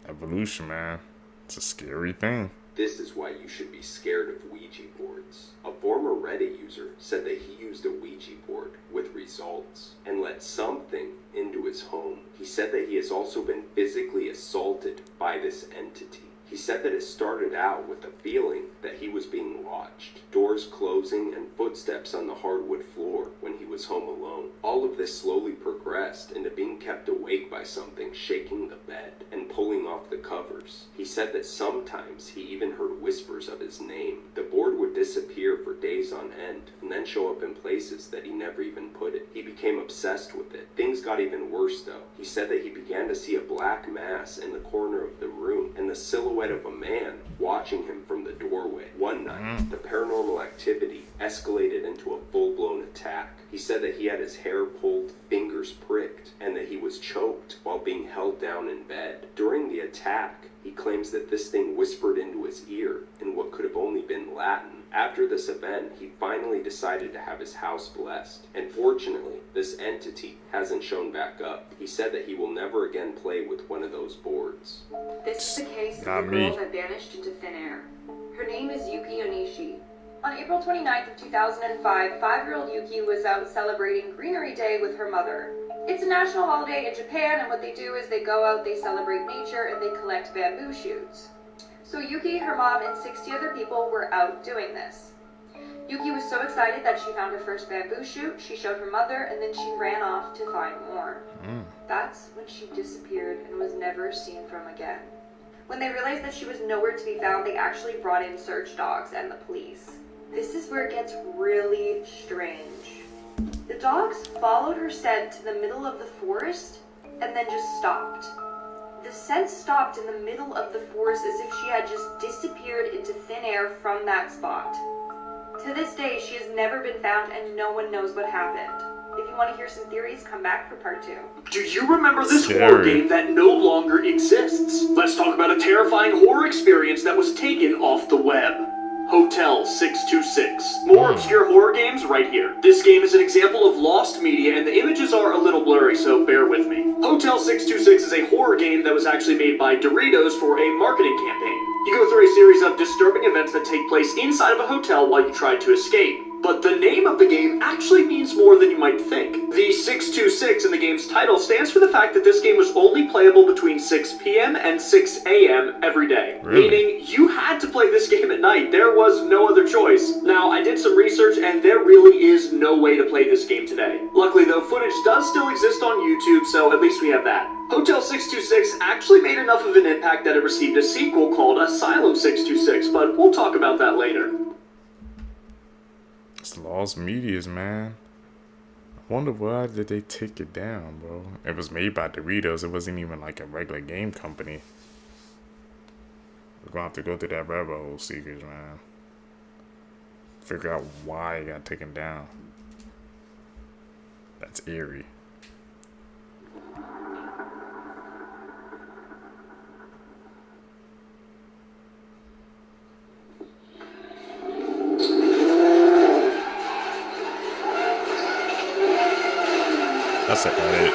S2: Evolution, man. It's a scary thing.
S17: This is why you should be scared of Ouija boards. A former Reddit user said that he used a Ouija board with results and let something into his home. He said that he has also been physically assaulted by this entity. He said that it started out with a feeling that he was being watched, doors closing and footsteps on the hardwood floor when he was home alone. All of this slowly progressed into being kept awake by something shaking the bed and pulling off the covers. He said that sometimes he even heard whispers of his name. The board would disappear for days on end and then show up in places that he never even put it. He became obsessed with it. Things got even worse though. He said that he began to see a black mass in the corner of the room and the silhouette of a man watching him from the doorway. One night, the paranormal activity escalated into a full-blown attack. He said that he had his hair pulled, fingers pricked, and that he was choked while being held down in bed. During the attack, he claims that this thing whispered into his ear in what could have only been Latin. After this event, he finally decided to have his house blessed. And fortunately, this entity hasn't shown back up. He said that he will never again play with one of those boards.
S21: This is the case of the girl that vanished into thin air. Her name is Yuki Onishi. On April 29th of 2005, 5-year-old Yuki was out celebrating Greenery Day with her mother. It's a national holiday in Japan, and what they do is they go out, they celebrate nature, and they collect bamboo shoots. So Yuki, her mom, and 60 other people were out doing this. Yuki was so excited that she found her first bamboo shoot, she showed her mother, and then she ran off to find more. That's when she disappeared and was never seen from again. When they realized that she was nowhere to be found, they actually brought in search dogs and the police. This is where it gets really strange. The dogs followed her scent to the middle of the forest and then just stopped. The scent stopped in the middle of the forest as if she had just disappeared into thin air from that spot. To this day, she has never been found and no one knows what happened. If you want to hear some theories, come back for part 2.
S4: Do you remember this horror game that no longer exists? Let's talk about a terrifying horror experience that was taken off the web. Hotel 626. More obscure horror games right here. This game is an example of lost media and the images are a little blurry, so bear with me. Hotel 626 is a horror game that was actually made by Doritos for a marketing campaign. You go through a series of disturbing events that take place inside of a hotel while you try to escape. But the name of the game actually means more than you might think. The 626 in the game's title stands for the fact that this game was only playable between 6 p.m. and 6 a.m. every day.
S2: Really?
S4: Meaning you had to play this game at night. There was no other choice. Now, I did some research and there really is no way to play this game today. Luckily though, footage does still exist on YouTube, so at least we have that. Hotel 626 actually made enough of an impact that it received a sequel called Asylum 626, but we'll talk about that later.
S2: It's lost medias, man. I wonder why did they take it down, bro? It was made by Doritos. It wasn't even like a regular game company. We're gonna have to go through that rabbit hole, Seekers, man. Figure out why it got taken down. That's eerie. That's an edit.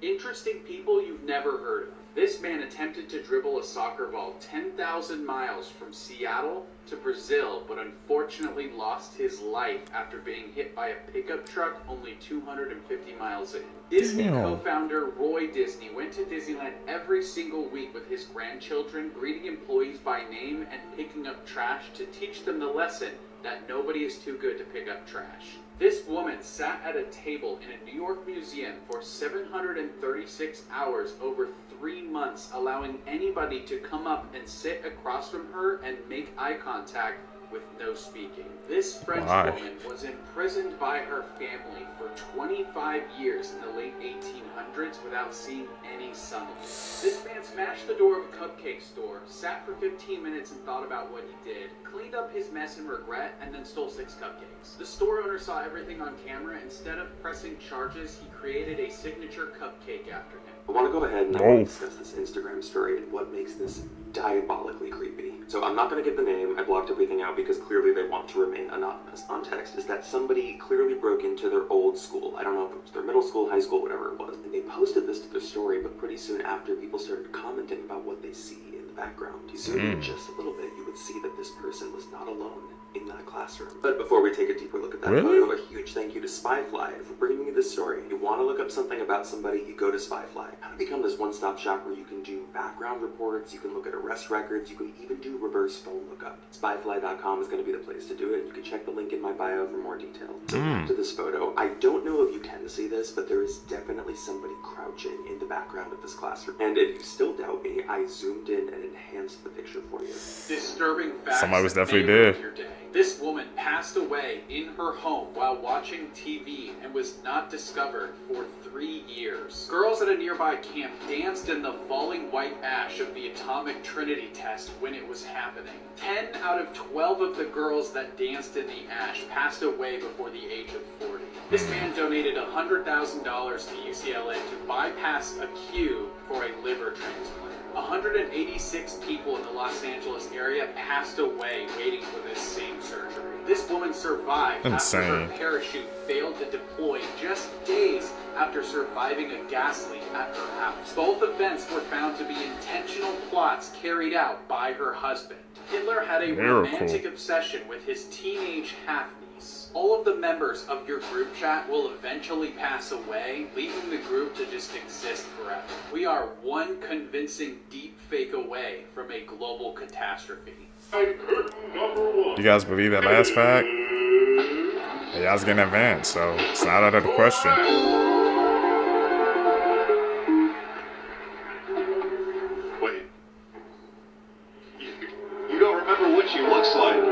S15: Interesting people you've never heard of. This man attempted to dribble a soccer ball 10,000 miles from Seattle to Brazil, but unfortunately lost his life after being hit by a pickup truck only 250 miles in. Disney co-founder Roy Disney went to Disneyland every single week with his grandchildren, greeting employees by name and picking up trash to teach them the lesson that nobody is too good to pick up trash. This woman sat at a table in a New York museum for 736 hours over 3 months, allowing anybody to come up and sit across from her and make eye contact with no speaking. This French woman was imprisoned by her family for 25 years in the late 1800s without seeing any sunlight. This man smashed the door of a cupcake store, sat for 15 minutes and thought about what he did, cleaned up his mess in regret, and then stole 6 cupcakes. The store owner saw everything on camera. Instead of pressing charges, he created a signature cupcake after him.
S1: I want to go ahead and I want to discuss this Instagram story and what makes this diabolically creepy. So I'm not going to give the name. I blocked everything out because clearly they want to remain anonymous. Context is that somebody clearly broke into their old school. I don't know if it was their middle school, high school, whatever it was. And they posted this to their story, but pretty soon after, people started commenting about what they see in the background. You zoom in just a little bit, you would see that this person was not alone in that classroom. But before we take a deeper look at that photo, a huge thank you to Spyfly for bringing me this story. If you want to look up something about somebody, you go to Spyfly. How to become this one-stop shop where you can do background reports, you can look at arrest records, you can even do reverse phone lookup. Spyfly.com is going to be the place to do it. You can check the link in my bio for more details. So back to this photo. I don't know if you can see this, but there is definitely somebody crouching in the background of this classroom. And if you still doubt me, I zoomed in and enhanced the picture for you.
S15: Disturbing facts.
S2: Somebody was definitely dead.
S15: This woman passed away in her home while watching TV and was not discovered for 3 years. Girls at a nearby camp danced in the falling white ash of the atomic trinity test when it was happening. 10 out of 12 of the girls that danced in the ash passed away before the age of 40. This man donated $100,000 to UCLA to bypass a queue for a liver transplant. 186 people in the Los Angeles area passed away waiting for this same surgery. This woman survived after her parachute failed to deploy just days after surviving a gas leak at her house. Both events were found to be intentional plots carried out by her husband. Hitler had a romantic obsession with his teenage half-niece. All of the members of your group chat will eventually pass away, leaving the group to just exist forever. We are one convincing deep fake away from a global catastrophe.
S2: You guys believe that last fact? Y'all's getting advanced, so it's not out of the question.
S18: Wait. You don't remember what she looks like.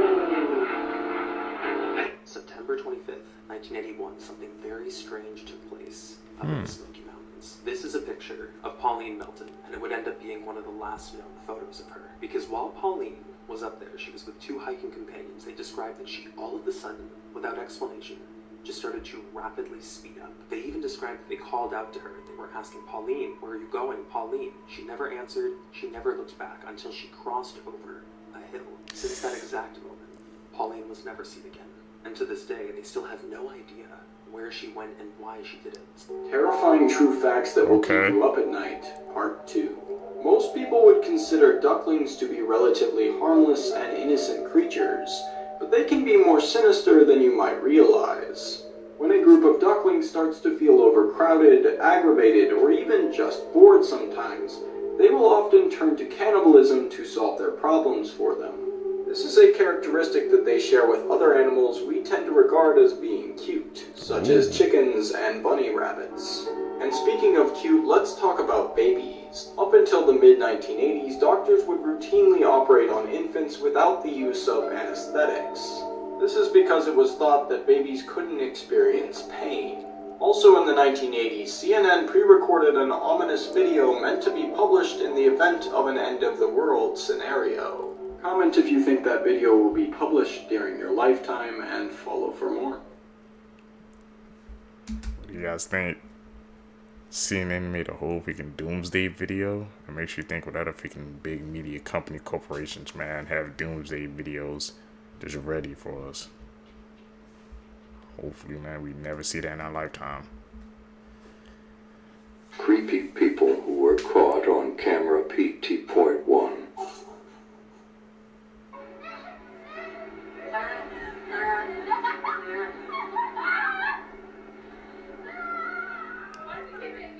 S1: September 25th, 1981, something very strange took place up in this was a picture of Pauline Melton, and it would end up being one of the last known photos of her. Because while Pauline was up there, she was with two hiking companions. They described that she, all of a sudden, without explanation, just started to rapidly speed up. They even described that they called out to her. They were asking, Pauline, where are you going? Pauline. She never answered. She never looked back until she crossed over a hill. Since that exact moment, Pauline was never seen again. And to this day, they still have no idea where she went and why she did it.
S12: Terrifying true facts that will keep you up at night, part 2. Most people would consider ducklings to be relatively harmless and innocent creatures, but they can be more sinister than you might realize. When a group of ducklings starts to feel overcrowded, aggravated, or even just bored sometimes, they will often turn to cannibalism to solve their problems for them. This is a characteristic that they share with other animals we tend to regard as being cute, such as chickens and bunny rabbits. And speaking of cute, let's talk about babies. Up until the mid-1980s, doctors would routinely operate on infants without the use of anesthetics. This is because it was thought that babies couldn't experience pain. Also in the 1980s, CNN pre-recorded an ominous video meant to be published in the event of an end-of-the-world scenario. Comment if you think that video will be published during your lifetime, and follow for more.
S2: What do you guys think? CNN made a whole freaking doomsday video. It makes you think what other freaking big media company corporations, man, have doomsday videos just ready for us. Hopefully, man, we never see that in our lifetime.
S9: Creepy people who were caught on camera PT.1.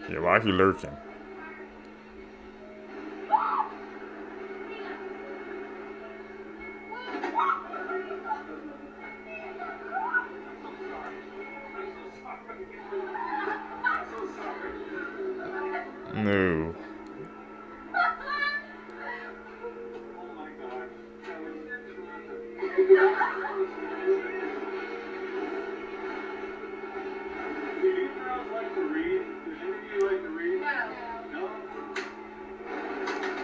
S2: Yeah, why he lurking? No.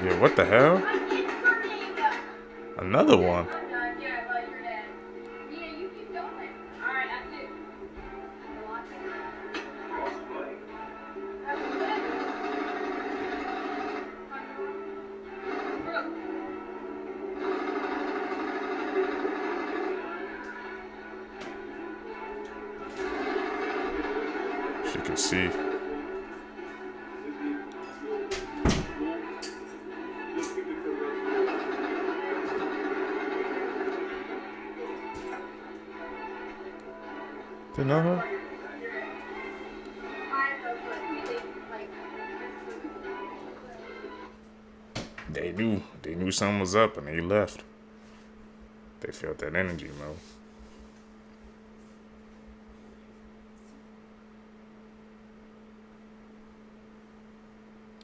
S2: Yeah, what the hell? Another one. She can see. They know her? They knew something was up and they left. They felt that energy, Mo.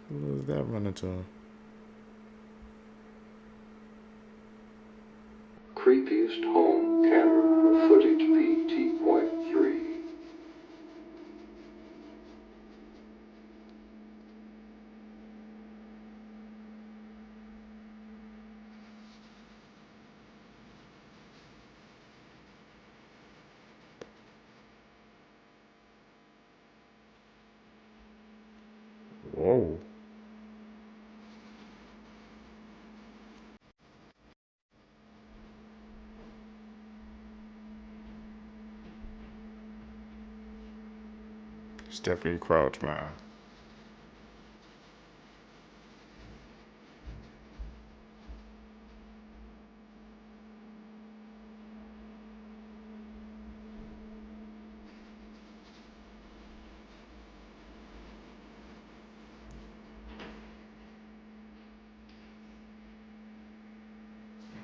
S2: Who was that running to him?
S9: Creepiest home camera footage PT.3.
S2: Whoa. It's definitely Crouch, man.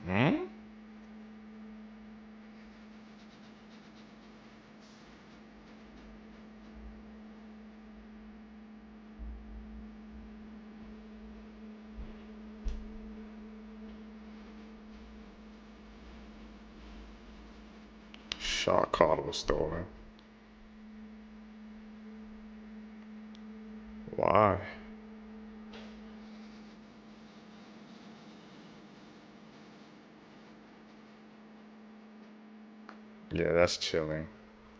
S2: Hmm? Shot collar was stolen. Wow. Why? Yeah, that's chilling.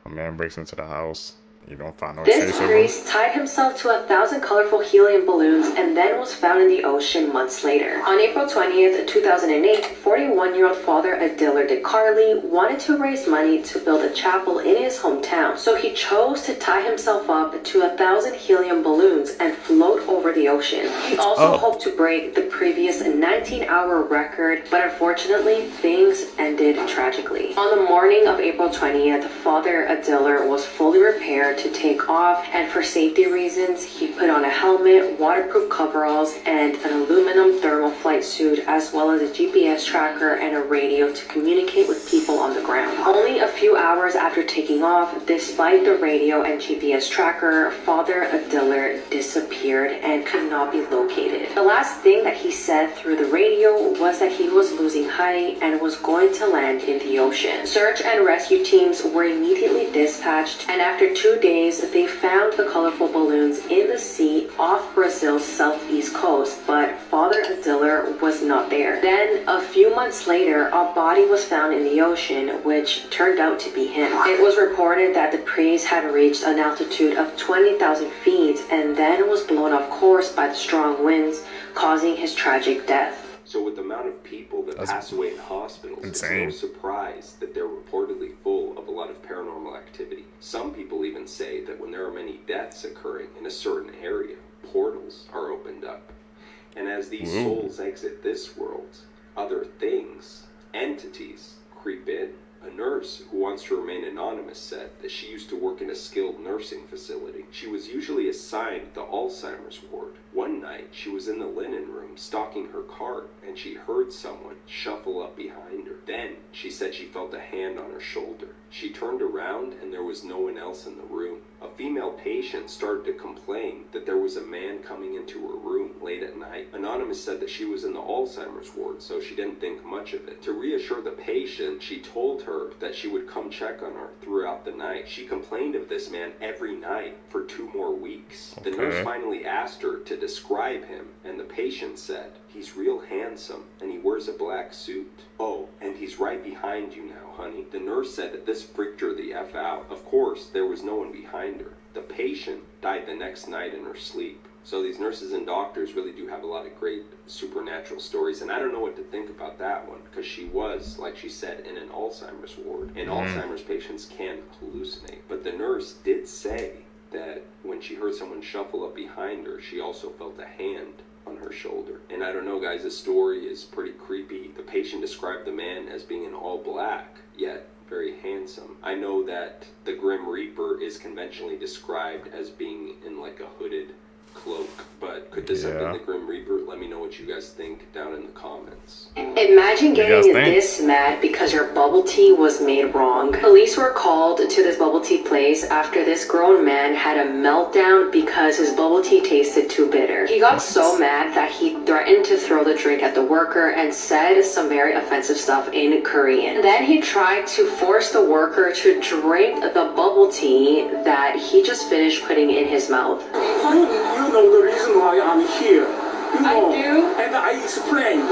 S2: A man breaks into the house. You don't find no
S3: This
S2: trace of him.
S3: priest tied himself to 1,000 colorful helium balloons and then was found in the ocean months later. On April 20th, 2008, 41-year-old Father Adiller DeCarli wanted to raise money to build a chapel in his hometown, so he chose to tie himself up to 1,000 helium balloons and float over the ocean. He also hoped to break the previous 19-hour record, but unfortunately, things ended tragically. On the morning of April 20th, Father Adiller was fully repaired to take off, and for safety reasons he put on a helmet, waterproof coveralls, and an aluminum thermal flight suit, as well as a GPS tracker and a radio to communicate with people on the ground. Only a few hours after taking off, despite the radio and GPS tracker, Father Adiller disappeared and could not be located. The last thing that he said through the radio was that he was losing height and was going to land in the ocean. Search and rescue teams were immediately dispatched, and after 2 days, they found the colorful balloons in the sea off Brazil's southeast coast, but Father Adiller was not there. Then, a few months later, a body was found in the ocean, which turned out to be him. It was reported that the priest had reached an altitude of 20,000 feet and then was blown off course by the strong winds, causing his tragic death.
S17: So with the amount of people that pass away in hospitals, it's no surprise that they're reportedly full of a lot of paranormal activity. Some people even say that when there are many deaths occurring in a certain area, portals are opened up. And as these souls exit this world, other things, entities, creep in. A nurse who wants to remain anonymous said that she used to work in a skilled nursing facility. She was usually assigned the Alzheimer's ward. One night, she was in the linen room stocking her cart, and she heard someone shuffle up behind her. Then, she said she felt a hand on her shoulder. She turned around, and there was no one else in the room. A female patient started to complain that there was a man coming into her room late at night. Anonymous said that she was in the Alzheimer's ward, so she didn't think much of it. To reassure the patient, she told her that she would come check on her throughout the night. She complained of this man every night for 2 more weeks. The nurse finally asked her to describe him, and the patient said, "He's real handsome, and he wears a black suit. Oh, and he's right behind you now, honey." The nurse said that this freaked her the F out. Of course, there was no one behind her. The patient died the next night in her sleep. So these nurses and doctors really do have a lot of great supernatural stories, and I don't know what to think about that one, because she was, like she said, in an Alzheimer's ward, and Alzheimer's patients can hallucinate. But the nurse did say that when she heard someone shuffle up behind her, she also felt a hand on her shoulder. And I don't know, guys, this story is pretty creepy. The patient described the man as being in all black, yet very handsome. I know that the Grim Reaper is conventionally described as being in like a hooded cloak, but could this have been the Grim Reaper? Let me know what you guys think down in the comments.
S3: Imagine getting this mad because your bubble tea was made wrong. Police were called to this bubble tea place after this grown man had a meltdown because his bubble tea tasted too bitter. He got so mad that he threatened to throw the drink at the worker and said some very offensive stuff in Korean. Then he tried to force the worker to drink the bubble tea that he just finished putting in his mouth.
S11: You know the reason why I'm here. You know, I do. And I explained.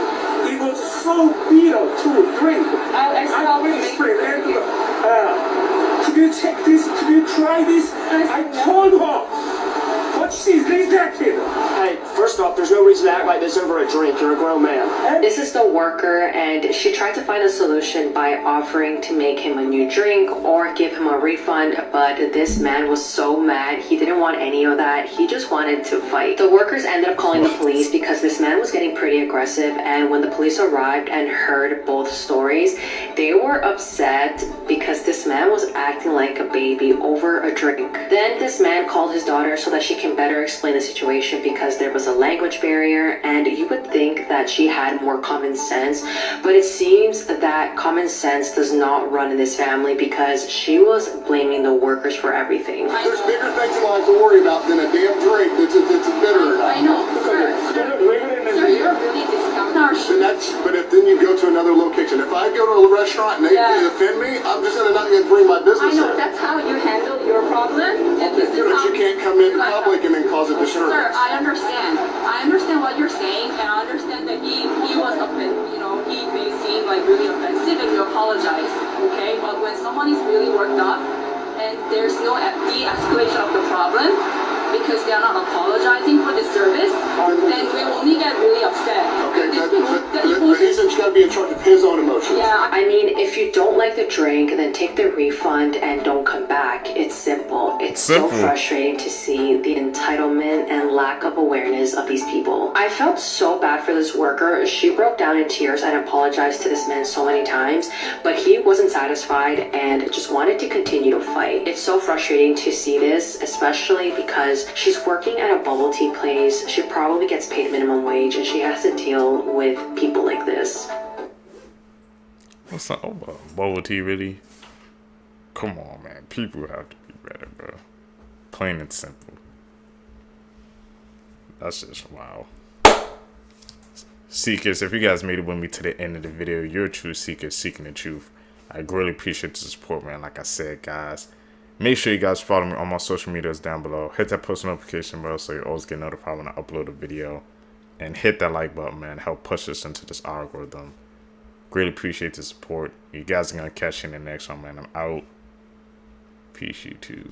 S11: It was so bitter to drink. I explained. And could you check this? Could you try this? I told her, but she rejected.
S22: Hey, first off, there's no reason to act like this over a drink. You're a grown man.
S3: This is the worker, and she tried to find a solution by offering to make him a new drink or give him a refund, but this man was so mad, he didn't want any of that. He just wanted to fight. The workers ended up calling the police because this man was getting pretty aggressive, and when the police arrived and heard both stories, they were upset because this man was acting like a baby over a drink. Then this man called his daughter so that she can better explain the situation because there was a language barrier, and you would think that she had more common sense, but it seems that common sense does not run in this family because she was blaming the workers for everything.
S13: There's bigger things in life to worry about than a damn drink that's bitter.
S5: I know, sir, you're really disgusting.
S13: But if then you go to another location, if I go to
S14: to a restaurant and they offend me, I'm just gonna not gonna bring my business.
S5: I know that's how you handle your problem. And this is
S14: but
S5: how
S14: you can't come into public and then cause a disturbance.
S5: Sir, I understand. I understand what you're saying, and I understand that he was offended. You know, he may seem like really offensive, and you apologize. Okay, but when someone is really worked up and there's no de-escalation of the problem, because they are not apologizing for the service, then we only get really upset.
S14: Okay, but he's just got to be in charge of his own emotions.
S3: Yeah, I mean, if you don't like the drink, then take the refund and don't come back. It's simple. It's so frustrating to see the entitlement and lack of awareness of these people. I felt so bad for this worker. She broke down in tears and apologized to this man so many times, but he wasn't satisfied and just wanted to continue to fight. It's so frustrating to see this, especially because she's working at a bubble tea place. She probably gets paid minimum wage and she has to deal with people like this.
S2: What's up? Oh, bubble tea, really? Come on, man. People have to be better, bro. Plain and simple. That's just wow. Seekers, if you guys made it with me to the end of the video, you're a true seeker seeking the truth. I really appreciate the support, man. Like I said, guys, make sure you guys follow me on my social medias down below. Hit that post notification bell so you always get notified when I upload a video. And hit that like button, man. Help push us into this algorithm. Greatly appreciate the support. You guys are going to catch you in the next one, man. I'm out. Peace, you too.